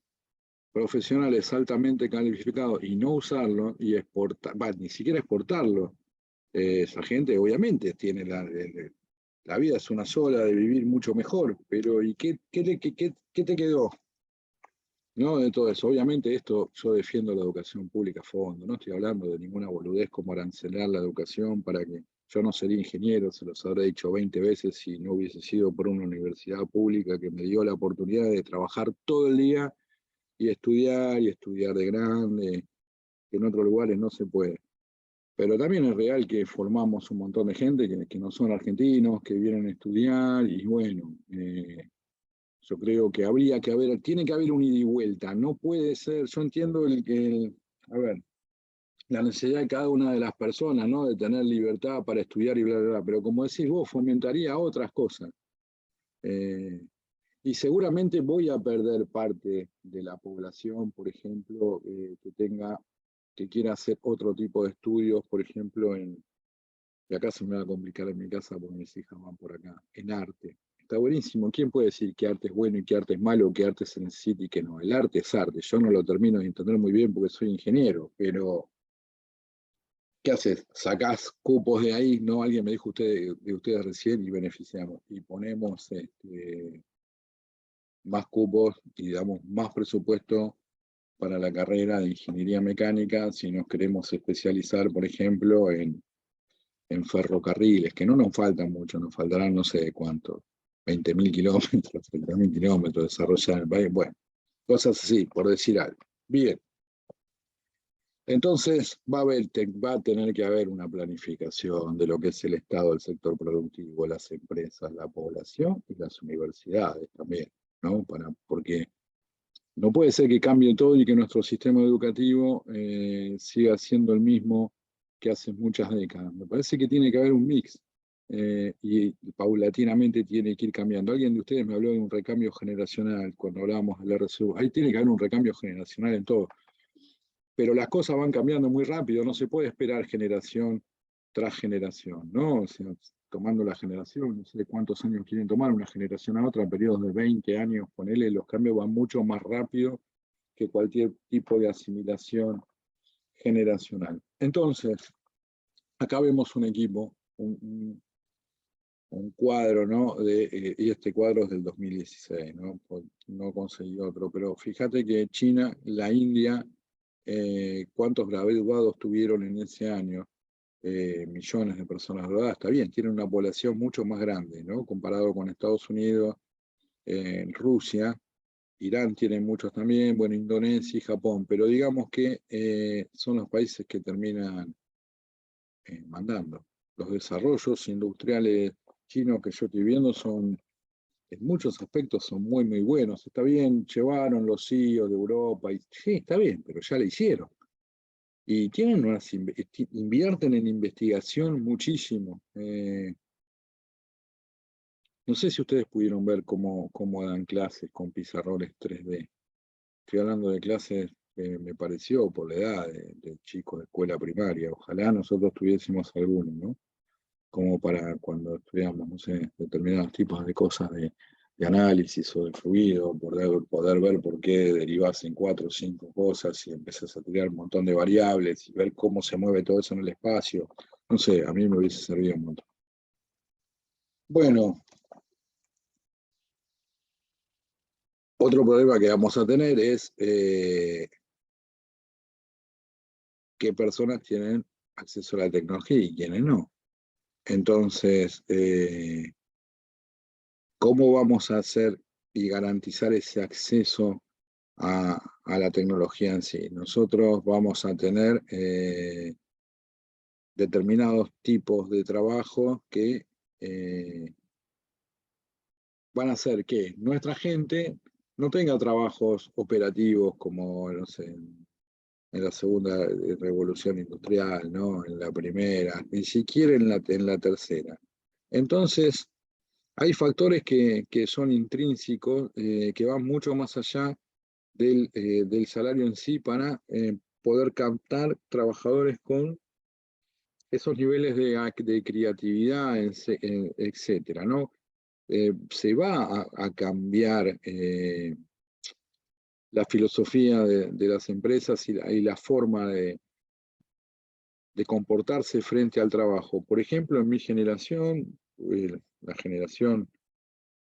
profesionales altamente calificados y no usarlo y exportar, ni siquiera exportarlo. Esa gente obviamente tiene la vida es una sola, de vivir mucho mejor, pero ¿y qué te quedó? No, de todo eso. Obviamente esto, yo defiendo la educación pública a fondo, no estoy hablando de ninguna boludez como arancelar la educación para que yo no sería ingeniero, se los habré dicho 20 veces si no hubiese sido por una universidad pública que me dio la oportunidad de trabajar todo el día y estudiar de grande, que en otros lugares no se puede. Pero también es real que formamos un montón de gente que no son argentinos, que vienen a estudiar y bueno, yo creo que tiene que haber un ida y vuelta, no puede ser, yo entiendo a ver, la necesidad de cada una de las personas, ¿no? De tener libertad para estudiar y bla, bla, bla, pero como decís vos, fomentaría otras cosas. Y seguramente voy a perder parte de la población, por ejemplo, que quiera hacer otro tipo de estudios, por ejemplo, y acá se me va a complicar en mi casa porque mis hijas van por acá, en arte. Está buenísimo. ¿Quién puede decir qué arte es bueno y qué arte es malo, o qué arte se necesita y qué no? El arte es arte. Yo no lo termino de entender muy bien porque soy ingeniero, pero ¿qué haces? Sacás cupos de ahí, ¿no? Alguien me dijo de ustedes recién y beneficiamos. Y ponemos más cupos y damos más presupuesto para la carrera de ingeniería mecánica si nos queremos especializar, por ejemplo, en ferrocarriles, que no nos faltan mucho, nos faltarán no sé cuánto, 20.000 kilómetros, 30.000 kilómetros, desarrollar el país, bueno, cosas así, por decir algo. Bien. Entonces va a tener que haber una planificación de lo que es el estado del sector productivo, las empresas, la población y las universidades también, ¿no? Porque no puede ser que cambie todo y que nuestro sistema educativo siga siendo el mismo que hace muchas décadas. Me parece que tiene que haber un mix y paulatinamente tiene que ir cambiando. Alguien de ustedes me habló de un recambio generacional cuando hablábamos del RSU. Ahí tiene que haber un recambio generacional en todo. Pero las cosas van cambiando muy rápido, no se puede esperar generación tras generación, ¿no? O sea, tomando la generación, no sé cuántos años quieren tomar una generación a otra, periodos de 20 años, ponele, los cambios van mucho más rápido que cualquier tipo de asimilación generacional. Entonces, acá vemos un equipo, un cuadro, ¿no? Y este cuadro es del 2016, ¿no? No conseguí otro, pero fíjate que China, la India, ¿cuántos graduados tuvieron en ese año? Millones de personas graduadas, está bien, tienen una población mucho más grande, ¿no? Comparado con Estados Unidos, Rusia, Irán tiene muchos también, bueno, Indonesia y Japón, pero digamos que son los países que terminan mandando. Los desarrollos industriales chinos que yo estoy viendo son, en muchos aspectos, son muy, muy buenos. Está bien, llevaron los CEOs de Europa, y sí, está bien, pero ya lo hicieron. Y tienen invierten en investigación muchísimo. No sé si ustedes pudieron ver cómo dan clases con pizarrones 3D. Estoy hablando de clases que me pareció por la edad de chicos de escuela primaria. Ojalá nosotros tuviésemos alguno, ¿no? Como para cuando estudiamos, no sé, determinados tipos de cosas de análisis o de fluido, poder ver por qué derivas en 4 o 5 cosas y empezás a tirar un montón de variables y ver cómo se mueve todo eso en el espacio. No sé, a mí me hubiese servido un montón. Bueno, otro problema que vamos a tener es qué personas tienen acceso a la tecnología y quiénes no. Entonces, ¿cómo vamos a hacer y garantizar ese acceso a la tecnología en sí? Nosotros vamos a tener determinados tipos de trabajo que van a hacer que nuestra gente no tenga trabajos operativos como, no sé, en la segunda revolución industrial, ¿no? En la primera, ni siquiera en la tercera. Entonces, hay factores que son intrínsecos, que van mucho más allá del salario en sí para poder captar trabajadores con esos niveles de creatividad, etcétera, ¿no? Se va a cambiar la filosofía de las empresas y la forma de comportarse frente al trabajo. Por ejemplo, en mi generación, la generación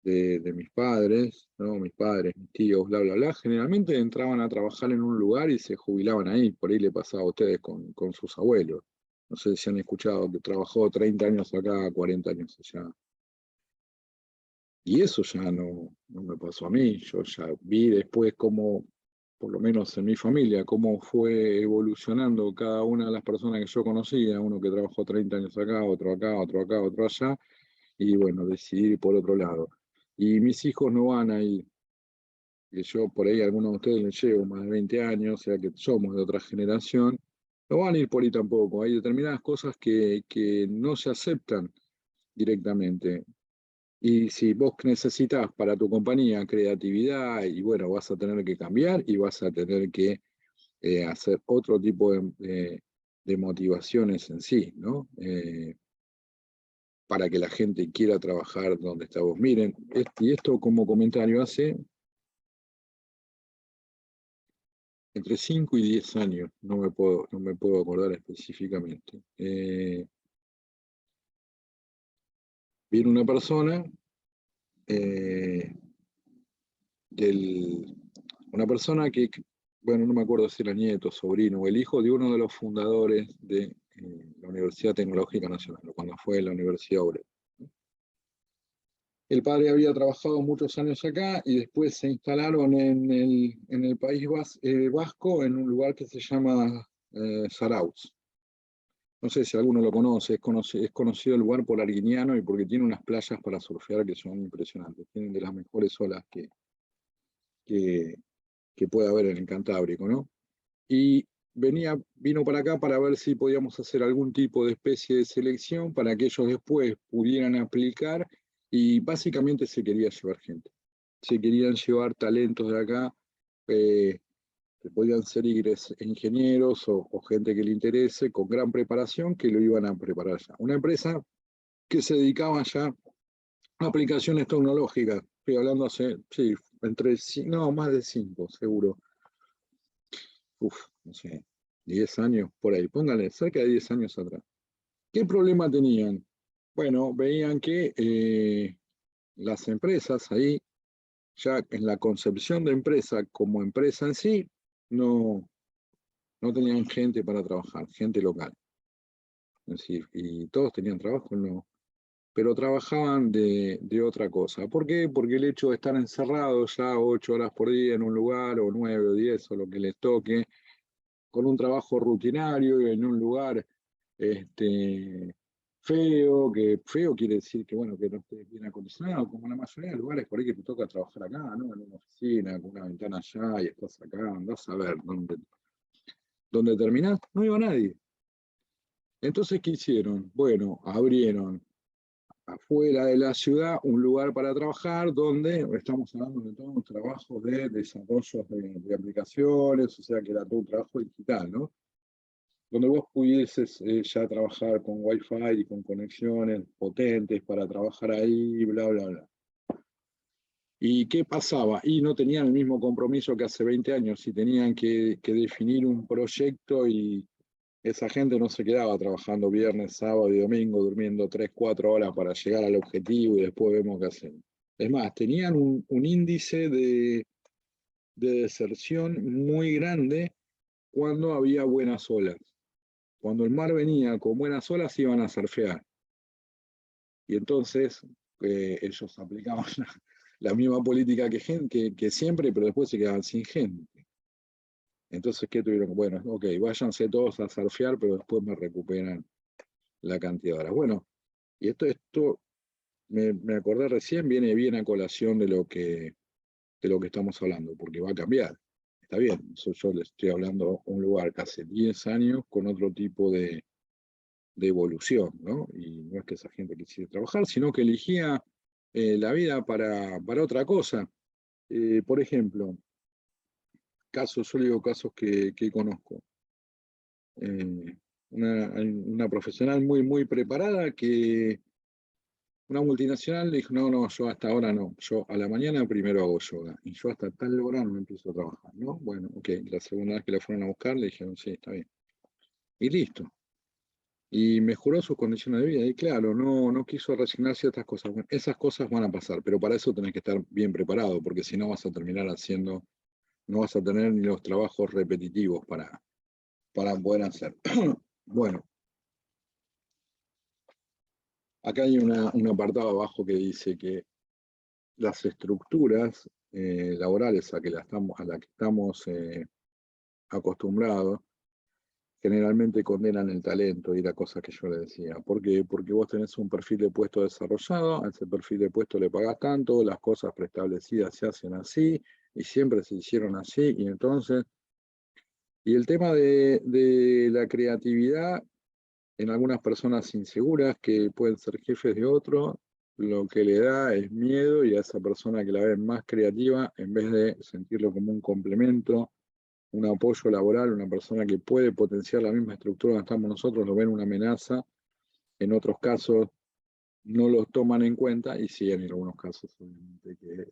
de mis padres, ¿no? Mis padres, mis tíos, bla, bla, bla, generalmente entraban a trabajar en un lugar y se jubilaban ahí. Por ahí le pasaba a ustedes con sus abuelos. No sé si han escuchado que trabajó 30 años acá, 40 años allá. Y eso ya no me pasó a mí. Yo ya vi después cómo, por lo menos en mi familia, cómo fue evolucionando cada una de las personas que yo conocía, uno que trabajó 30 años acá, otro acá, otro acá, otro allá, y bueno, decidí ir por otro lado. Y mis hijos no van a ir, que yo por ahí a algunos de ustedes les llevo más de 20 años, o sea que somos de otra generación, no van a ir por ahí tampoco. Hay determinadas cosas que no se aceptan directamente. Y si vos necesitas para tu compañía creatividad, y bueno, vas a tener que cambiar y vas a tener que hacer otro tipo de motivaciones en sí, ¿no? Para que la gente quiera trabajar donde está vos. Miren, y esto como comentario hace entre 5 y 10 años, no me puedo acordar específicamente. Viene una persona una persona que, bueno, no me acuerdo si era nieto, sobrino o el hijo de uno de los fundadores de la Universidad Tecnológica Nacional, cuando fue la Universidad Obrera. El padre había trabajado muchos años acá y después se instalaron en el País Vasco, en un lugar que se llama Zarauz. No sé si alguno lo conoce, es conocido el lugar por Arguiniano y porque tiene unas playas para surfear que son impresionantes. Tienen de las mejores olas que puede haber en el Cantábrico, ¿no? Y vino para acá para ver si podíamos hacer algún tipo de especie de selección para que ellos después pudieran aplicar y básicamente se quería llevar gente. Se querían llevar talentos de acá, que podían ser ingenieros o gente que le interese, con gran preparación, que lo iban a preparar ya. Una empresa que se dedicaba ya a aplicaciones tecnológicas, estoy hablando hace, sí, más de 5, seguro. No sé, 10 años por ahí, pónganle, cerca de 10 años atrás. ¿Qué problema tenían? Bueno, veían que las empresas ahí, ya en la concepción de empresa como empresa en sí, no tenían gente para trabajar, gente local. Es decir, y todos tenían trabajo, no, pero trabajaban de otra cosa. ¿Por qué? Porque el hecho de estar encerrados ya 8 horas por día en un lugar, o 9 o 10, o lo que les toque, con un trabajo rutinario en un lugar feo, que feo quiere decir que, bueno, que no esté bien acondicionado, como la mayoría de lugares por ahí que te toca trabajar acá, ¿no? En una oficina, con una ventana allá y estás acá, andás a ver dónde terminás, no iba nadie. Entonces, ¿qué hicieron? Bueno, abrieron afuera de la ciudad un lugar para trabajar donde estamos hablando de todo un trabajo de desarrollo de aplicaciones, o sea que era todo un trabajo digital, ¿no? Donde vos pudieses ya trabajar con Wi-Fi y con conexiones potentes para trabajar ahí, bla, bla, bla. ¿Y qué pasaba? Y no tenían el mismo compromiso que hace 20 años, y tenían que definir un proyecto, y esa gente no se quedaba trabajando viernes, sábado y domingo, durmiendo 3, 4 horas para llegar al objetivo y después vemos qué hacemos. Es más, tenían un índice de deserción muy grande cuando había buenas olas. Cuando el mar venía con buenas olas, iban a surfear. Y entonces ellos aplicaban la misma política que siempre, pero después se quedaban sin gente. Entonces, ¿qué tuvieron? Bueno, ok, váyanse todos a surfear, pero después me recuperan la cantidad de horas. Bueno, y esto me acordé recién, viene bien a colación de lo que estamos hablando, porque va a cambiar. Está bien, yo les estoy hablando de un lugar que hace 10 años con otro tipo de evolución, ¿no? Y no es que esa gente quisiera trabajar, sino que elegía la vida para otra cosa. Por ejemplo, yo digo casos que conozco. Una profesional muy, muy preparada que una multinacional le dijo, no, yo hasta ahora no, yo a la mañana primero hago yoga, y yo hasta tal hora no empiezo a trabajar, ¿no? Bueno, ok, la segunda vez que la fueron a buscar le dijeron, sí, está bien. Y listo. Y mejoró sus condiciones de vida, y claro, no quiso resignar ciertas cosas. Bueno, esas cosas van a pasar, pero para eso tenés que estar bien preparado, porque si no vas a terminar haciendo, no vas a tener ni los trabajos repetitivos para poder hacer. Bueno, acá hay un apartado abajo que dice que las estructuras laborales a la que estamos acostumbrados generalmente condenan el talento y la cosa que yo le decía. ¿Por qué? Porque vos tenés un perfil de puesto desarrollado, a ese perfil de puesto le pagás tanto, las cosas preestablecidas se hacen así, y siempre se hicieron así, y entonces, y el tema de la creatividad en algunas personas inseguras que pueden ser jefes de otro, lo que le da es miedo, y a esa persona que la ve más creativa, en vez de sentirlo como un complemento, un apoyo laboral, una persona que puede potenciar la misma estructura donde estamos nosotros, lo ven una amenaza. En otros casos no los toman en cuenta, y sí, en algunos casos obviamente que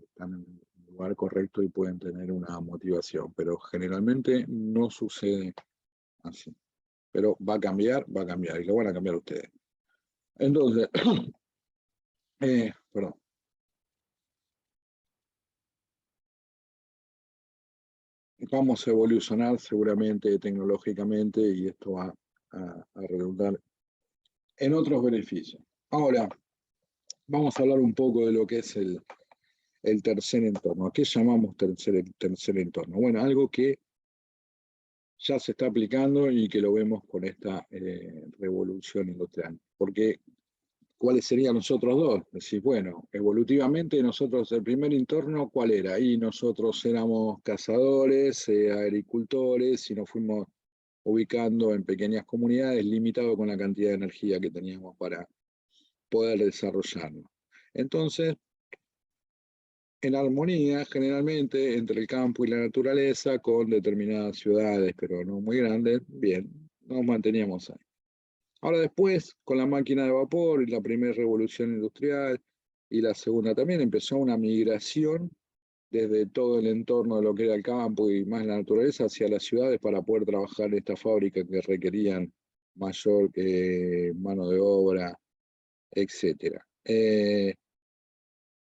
están en el lugar correcto y pueden tener una motivación, pero generalmente no sucede así. Pero va a cambiar, y lo van a cambiar ustedes. Entonces, perdón. Vamos a evolucionar seguramente tecnológicamente, y esto va a redundar en otros beneficios. Ahora, vamos a hablar un poco de lo que es el tercer entorno. ¿A qué llamamos tercer entorno? Bueno, algo que ya se está aplicando y que lo vemos con esta revolución industrial. Porque, ¿cuáles serían los otros dos? Decís, bueno, evolutivamente nosotros, el primer entorno, ¿cuál era? Y nosotros éramos cazadores, agricultores, y nos fuimos ubicando en pequeñas comunidades, limitado con la cantidad de energía que teníamos para poder desarrollarnos. Entonces, en armonía generalmente entre el campo y la naturaleza, con determinadas ciudades, pero no muy grandes, bien, nos manteníamos ahí. Ahora después, con la máquina de vapor y la primera revolución industrial, y la segunda también, empezó una migración desde todo el entorno de lo que era el campo y más la naturaleza hacia las ciudades, para poder trabajar en estas fábricas que requerían mayor mano de obra etc.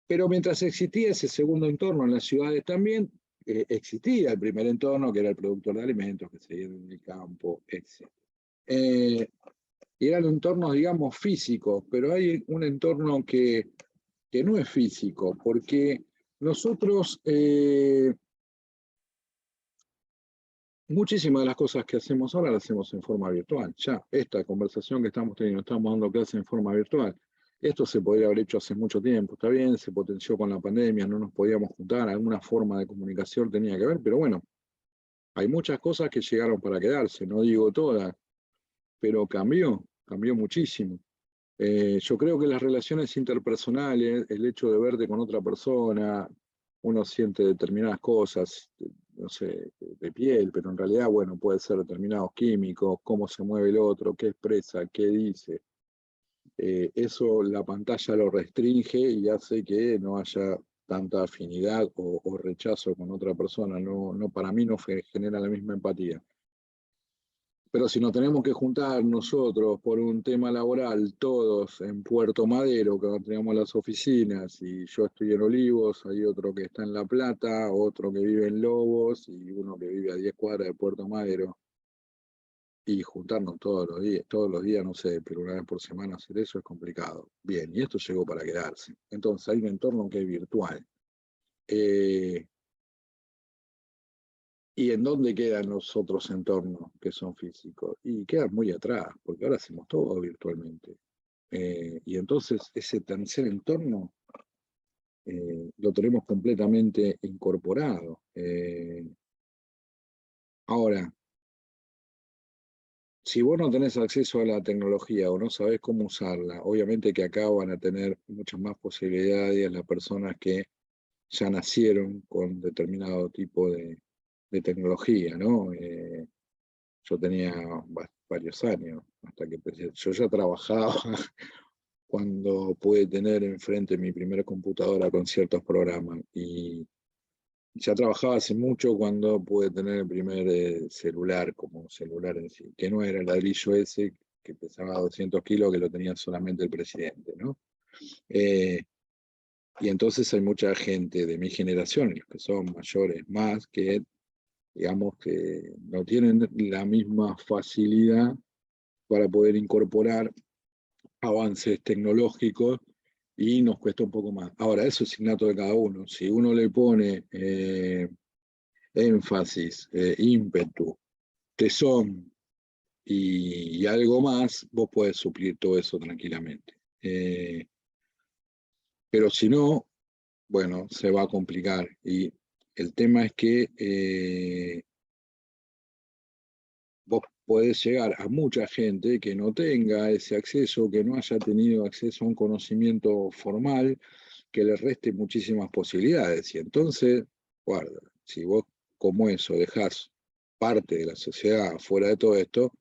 Pero mientras existía ese segundo entorno en las ciudades también, existía el primer entorno, que era el productor de alimentos, que se veía en el campo, etc. Y eran entornos, digamos, físicos, pero hay un entorno que no es físico, porque nosotros, muchísimas de las cosas que hacemos ahora las hacemos en forma virtual. Ya, esta conversación que estamos teniendo, estamos dando clases en forma virtual. Esto se podría haber hecho hace mucho tiempo, está bien, se potenció con la pandemia, no nos podíamos juntar, alguna forma de comunicación tenía que ver, pero bueno, hay muchas cosas que llegaron para quedarse, no digo todas, pero cambió muchísimo. Yo creo que las relaciones interpersonales, el hecho de verte con otra persona, uno siente determinadas cosas, no sé, de piel, pero en realidad, bueno, puede ser determinados químicos, cómo se mueve el otro, qué expresa, qué dice. Eso la pantalla lo restringe y hace que no haya tanta afinidad o rechazo con otra persona. No, para mí no genera la misma empatía. Pero si nos tenemos que juntar nosotros por un tema laboral, todos en Puerto Madero, que tenemos las oficinas, y yo estoy en Olivos, hay otro que está en La Plata, otro que vive en Lobos, y uno que vive a 10 cuadras de Puerto Madero, y juntarnos todos los días, no sé, pero una vez por semana hacer eso es complicado. Bien, y esto llegó para quedarse. Entonces hay un entorno que es virtual. ¿Y en dónde quedan los otros entornos que son físicos? Y quedan muy atrás, porque ahora hacemos todo virtualmente. Y entonces ese tercer entorno lo tenemos completamente incorporado. Ahora, si vos no tenés acceso a la tecnología o no sabés cómo usarla, obviamente que acá van a tener muchas más posibilidades las personas que ya nacieron con determinado tipo de tecnología, ¿no? Yo tenía varios años, hasta que empecé. Yo ya trabajaba cuando pude tener enfrente mi primera computadora con ciertos programas, y ya trabajaba hace mucho cuando pude tener el primer celular, como celular en sí, que no era el ladrillo ese que pesaba 200 kilos, que lo tenía solamente el presidente, ¿no? Y entonces hay mucha gente de mi generación, los que son mayores más, que digamos que no tienen la misma facilidad para poder incorporar avances tecnológicos y nos cuesta un poco más. Ahora, eso es innato de cada uno. Si uno le pone énfasis, ímpetu, tesón y algo más, vos podés suplir todo eso tranquilamente. Pero si no, bueno, se va a complicar. Y el tema es que vos podés llegar a mucha gente que no tenga ese acceso, que no haya tenido acceso a un conocimiento formal, que le reste muchísimas posibilidades. Y entonces, guarda, si vos como eso dejás parte de la sociedad fuera de todo esto,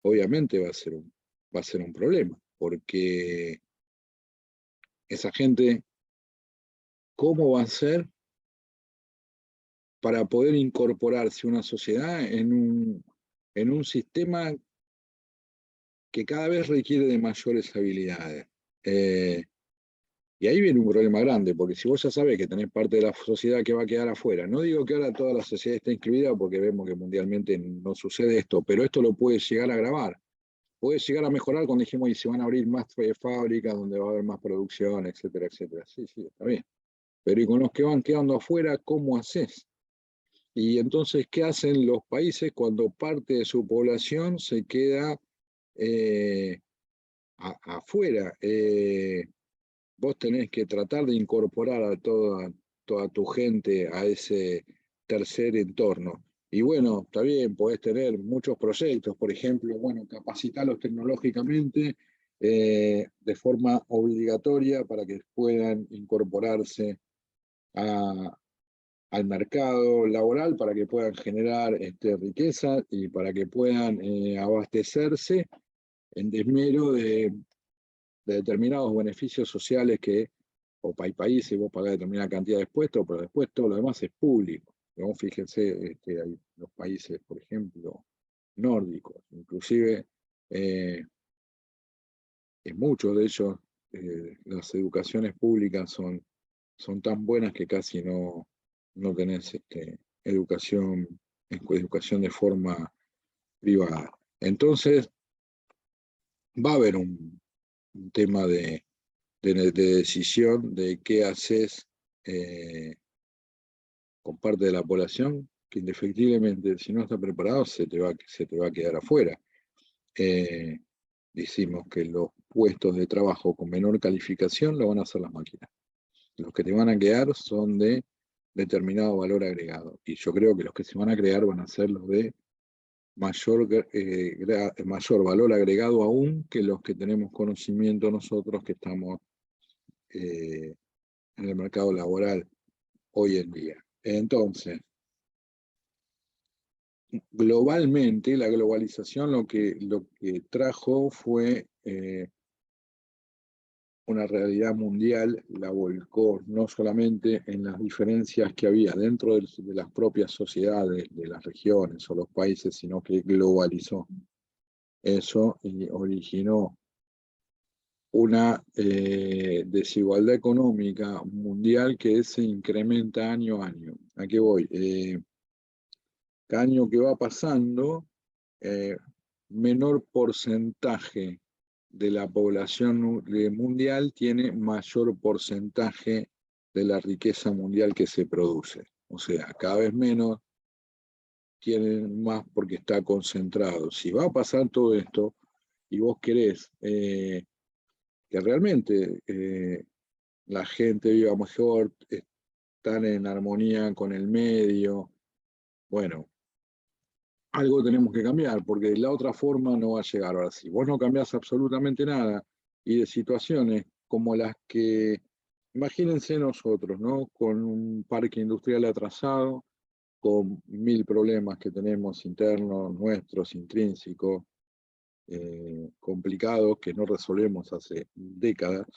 obviamente va a ser un problema, porque esa gente, ¿cómo va a ser para poder incorporarse a una sociedad en un sistema que cada vez requiere de mayores habilidades? Y ahí viene un problema grande, porque si vos ya sabés que tenés parte de la sociedad que va a quedar afuera, no digo que ahora toda la sociedad esté incluida, porque vemos que mundialmente no sucede esto, pero esto lo puede llegar a agravar, puede llegar a mejorar cuando dijimos y se van a abrir más fábricas donde va a haber más producción, etcétera, etcétera. Sí, está bien. Pero y con los que van quedando afuera, ¿cómo haces? Y entonces, ¿qué hacen los países cuando parte de su población se queda afuera? Vos tenés que tratar de incorporar a toda tu gente a ese tercer entorno. Y bueno, está bien, podés tener muchos proyectos, por ejemplo, bueno, capacitarlos tecnológicamente de forma obligatoria para que puedan incorporarse al mercado laboral, para que puedan generar riqueza y para que puedan abastecerse en desmero de determinados beneficios sociales que, o hay países, vos pagás determinada cantidad de impuestos, pero después todo lo demás es público. Vos fíjense, hay los países, por ejemplo, nórdicos, inclusive en muchos de ellos las educaciones públicas son tan buenas que casi no tenés educación de forma privada. Entonces, va a haber un tema de decisión de qué haces con parte de la población, que indefectiblemente, si no está preparado, se te va a quedar afuera. Decimos que los puestos de trabajo con menor calificación lo van a hacer las máquinas. Los que te van a quedar son de determinado valor agregado. Y yo creo que los que se van a crear van a ser los de mayor valor agregado aún que los que tenemos conocimiento nosotros que estamos en el mercado laboral hoy en día. Entonces, globalmente, la globalización lo que trajo fue una realidad mundial, la volcó no solamente en las diferencias que había dentro de las propias sociedades, de las regiones o los países, sino que globalizó eso y originó una desigualdad económica mundial que se incrementa año a año. ¿A qué voy? Cada año que va pasando, menor porcentaje de la población mundial tiene mayor porcentaje de la riqueza mundial que se produce. O sea, cada vez menos tienen más porque está concentrado. Si va a pasar todo esto y vos querés que realmente la gente viva mejor, están en armonía con el medio, bueno, algo tenemos que cambiar, porque de la otra forma no va a llegar. Ahora, si vos no cambiás absolutamente nada, y de situaciones como las que, imagínense nosotros, ¿no? Con un parque industrial atrasado, con 1000 problemas que tenemos internos, nuestros, intrínsecos, complicados, que no resolvemos hace décadas,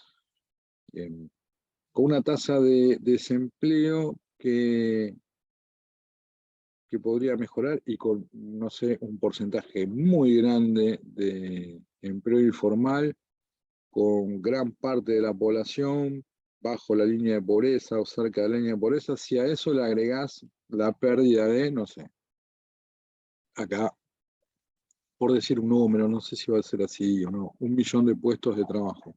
con una tasa de desempleo que podría mejorar y con, no sé, un porcentaje muy grande de empleo informal, con gran parte de la población bajo la línea de pobreza o cerca de la línea de pobreza. Si a eso le agregás la pérdida de, no sé, acá, por decir un número, no sé si va a ser así o no, 1 millón de puestos de trabajo.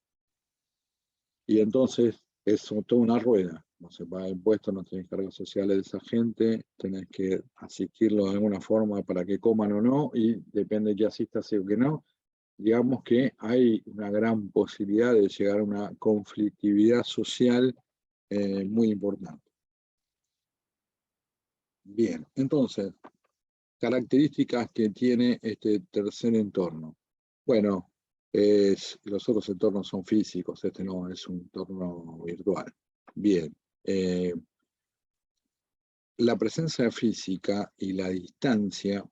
Y entonces es toda una rueda. No se paga impuestos, no tenés cargas sociales de esa gente, tenés que asistirlo de alguna forma para que coman o no, y depende de que asistas o que no. Digamos que hay una gran posibilidad de llegar a una conflictividad social muy importante. Bien, entonces, características que tiene este tercer entorno. Bueno, los otros entornos son físicos, este no, es un entorno virtual. Bien. La presencia física y la distancia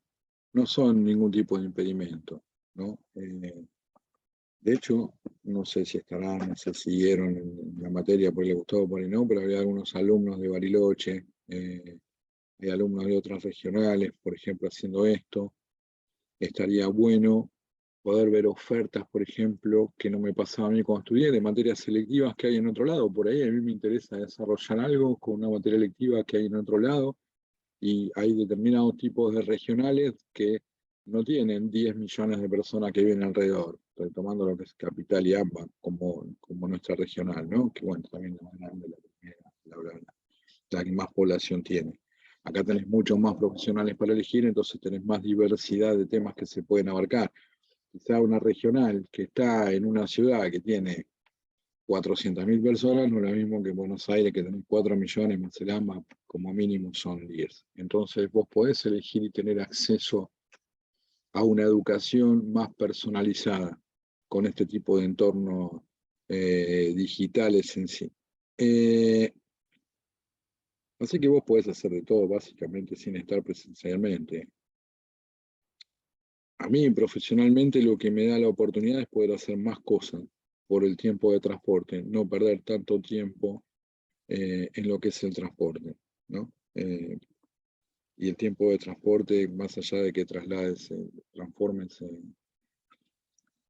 no son ningún tipo de impedimento, ¿no? De hecho, no sé si estarán, no sé si siguieron en la materia porque les gustó o por ahí no, pero había algunos alumnos de Bariloche, hay alumnos de otras regionales, por ejemplo, haciendo esto. Estaría bueno poder ver ofertas, por ejemplo, que no me pasaba a mí cuando estudié, de materias selectivas que hay en otro lado. Por ahí a mí me interesa desarrollar algo con una materia electiva que hay en otro lado, y hay determinados tipos de regionales que no tienen 10 millones de personas que viven alrededor, tomando lo que es Capital y AMBA como nuestra regional, ¿no? Que bueno, también la más grande, la primera, la que más población tiene. Acá tenés muchos más profesionales para elegir, entonces tenés más diversidad de temas que se pueden abarcar. Quizá una regional que está en una ciudad que tiene 400.000 personas, no es lo mismo que Buenos Aires, que tenés 4 millones, más el AMBA, como mínimo son 10. Entonces vos podés elegir y tener acceso a una educación más personalizada con este tipo de entornos digitales en sí. Así que vos podés hacer de todo, básicamente, sin estar presencialmente. A mí, profesionalmente, lo que me da la oportunidad es poder hacer más cosas por el tiempo de transporte, no perder tanto tiempo en lo que es el transporte, ¿no? Y el tiempo de transporte, más allá de que traslades, transformes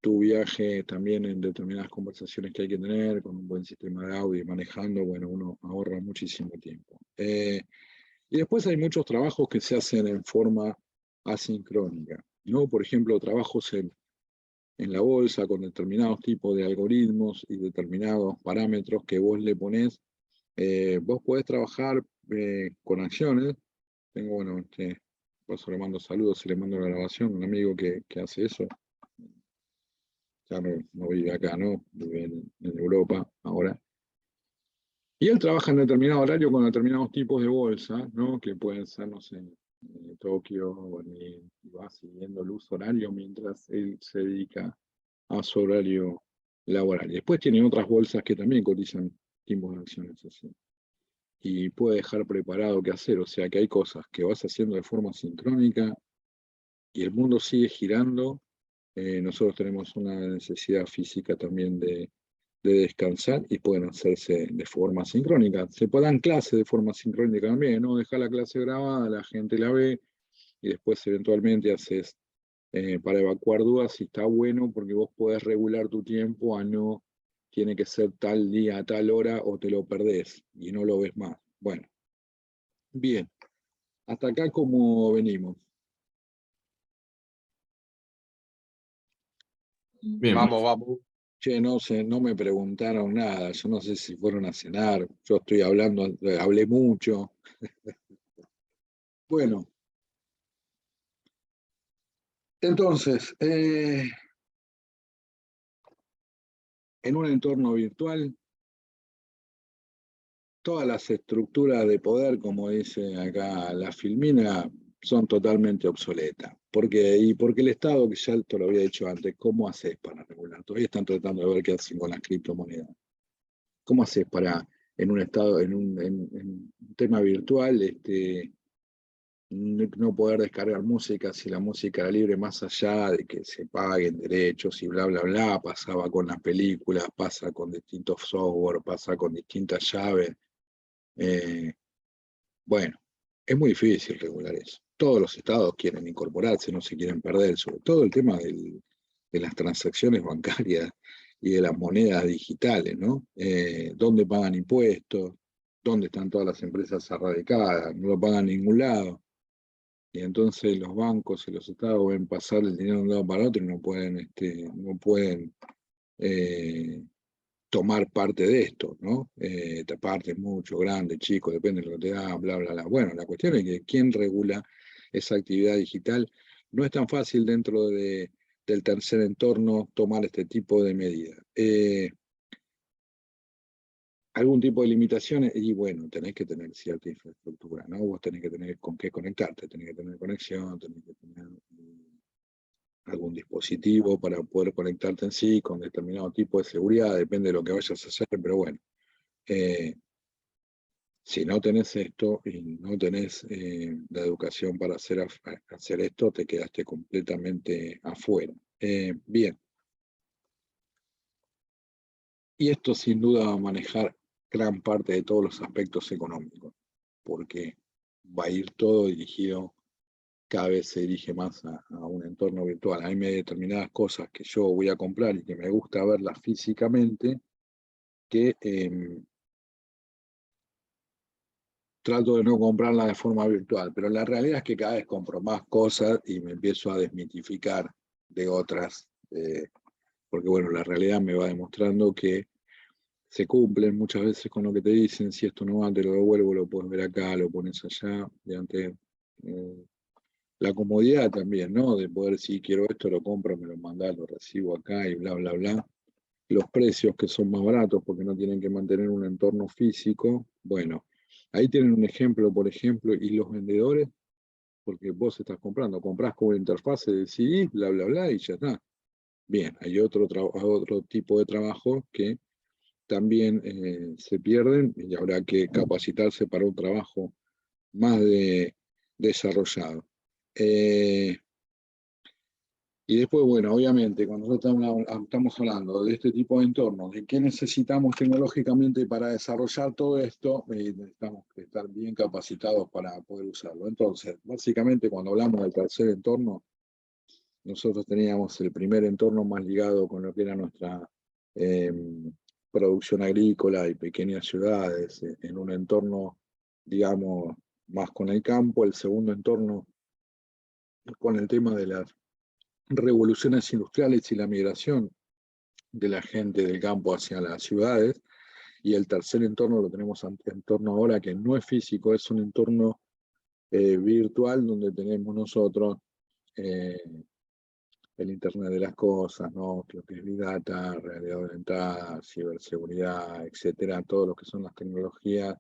tu viaje también en determinadas conversaciones que hay que tener, con un buen sistema de audio y manejando, bueno, uno ahorra muchísimo tiempo. Y después hay muchos trabajos que se hacen en forma asincrónica, ¿no? Por ejemplo, trabajos en la bolsa con determinados tipos de algoritmos y determinados parámetros que vos le ponés. Vos podés trabajar con acciones. Tengo, bueno, por eso le mando saludos y le mando la grabación, un amigo que hace eso. Ya no vive acá, ¿no? Vive en Europa ahora. Y él trabaja en determinado horario con determinados tipos de bolsa, ¿no? Que pueden ser, no sé, Tokio, bueno, y va siguiendo el uso horario mientras él se dedica a su horario laboral. Y después tiene otras bolsas que también cotizan tipos de acciones así. Y puede dejar preparado qué hacer, o sea que hay cosas que vas haciendo de forma sincrónica y el mundo sigue girando. Nosotros tenemos una necesidad física también de descansar y pueden hacerse de forma sincrónica. Se pueden dar clases de forma sincrónica también, ¿no? Dejar la clase grabada, la gente la ve y después eventualmente haces para evacuar dudas y está bueno porque vos podés regular tu tiempo a no tiene que ser tal día a tal hora o te lo perdés y no lo ves más. Bueno, bien, hasta acá como venimos. Bien, Vamos, vamos. Che, no sé, no me preguntaron nada, yo no sé si fueron a cenar, yo estoy hablando, hablé mucho. Bueno, entonces, en un entorno virtual, todas las estructuras de poder, como dice acá la Filmina, son totalmente obsoletas. ¿Por qué? Y porque el Estado, que ya te lo había dicho antes, ¿cómo haces para regular? Todavía están tratando de ver qué hacen con las criptomonedas. ¿Cómo haces para, en un estado, en un tema virtual, no poder descargar música si la música era libre más allá de que se paguen derechos y bla, bla, bla? Pasaba con las películas, pasa con distintos software, pasa con distintas llaves. Bueno, es muy difícil regular eso. Todos los estados quieren incorporarse, no se quieren perder, sobre todo el tema de las transacciones bancarias y de las monedas digitales, ¿no? ¿Dónde pagan impuestos? ¿Dónde están todas las empresas erradicadas? No lo pagan en ningún lado. Y entonces los bancos y los estados ven pasar el dinero de un lado para otro y no pueden tomar parte de esto, ¿no? Esta parte es mucho, grande, chico, depende de lo que te da, bla, bla, bla. Bueno, la cuestión es que quién regula esa actividad digital. No es tan fácil dentro del tercer entorno tomar este tipo de medidas. Algún tipo de limitaciones, y bueno, tenés que tener cierta infraestructura, ¿no? Vos tenés que tener con qué conectarte, tenés que tener conexión, tenés que tener algún dispositivo para poder conectarte en sí con determinado tipo de seguridad, depende de lo que vayas a hacer, pero bueno, si no tenés esto y no tenés la educación para hacer esto, te quedaste completamente afuera. Bien. Y esto sin duda va a manejar gran parte de todos los aspectos económicos, porque va a ir todo dirigido, cada vez se dirige más a un entorno virtual. Hay determinadas cosas que yo voy a comprar y que me gusta verlas físicamente, que trato de no comprarlas de forma virtual, pero la realidad es que cada vez compro más cosas y me empiezo a desmitificar de otras, porque bueno, la realidad me va demostrando que se cumplen muchas veces con lo que te dicen. Si esto no va, te lo devuelvo, lo puedes ver acá, lo pones allá, y ante la comodidad también, ¿no? De poder, si quiero esto, lo compro, me lo mandás, lo recibo acá y bla, bla, bla. Los precios que son más baratos porque no tienen que mantener un entorno físico. Bueno, ahí tienen un ejemplo, por ejemplo, y los vendedores, porque vos estás comprando, comprás con una interfase de CD, bla, bla, bla, y ya está. Bien, hay otro tipo de trabajo que también se pierden y habrá que capacitarse para un trabajo más desarrollado. Y después, bueno, obviamente, cuando nosotros estamos hablando de este tipo de entornos, de qué necesitamos tecnológicamente para desarrollar todo esto, necesitamos estar bien capacitados para poder usarlo. Entonces, básicamente, cuando hablamos del tercer entorno, nosotros teníamos el primer entorno más ligado con lo que era nuestra producción agrícola y pequeñas ciudades, en un entorno, digamos, más con el campo. El segundo entorno con el tema de las revoluciones industriales y la migración de la gente del campo hacia las ciudades. Y el tercer entorno lo tenemos entorno ahora que no es físico, es un entorno virtual donde tenemos nosotros el Internet de las cosas, ¿no? Lo que es Big Data, realidad aumentada, ciberseguridad, etcétera, todo lo que son las tecnologías,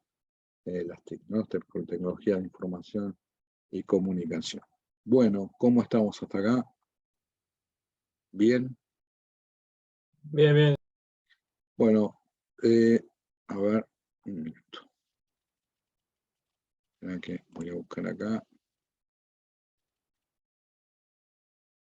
tecnologías de información y comunicación. Bueno, ¿cómo estamos hasta acá? ¿Bien? Bien, bien. Bueno, a ver, un minuto. Espera que voy a buscar acá.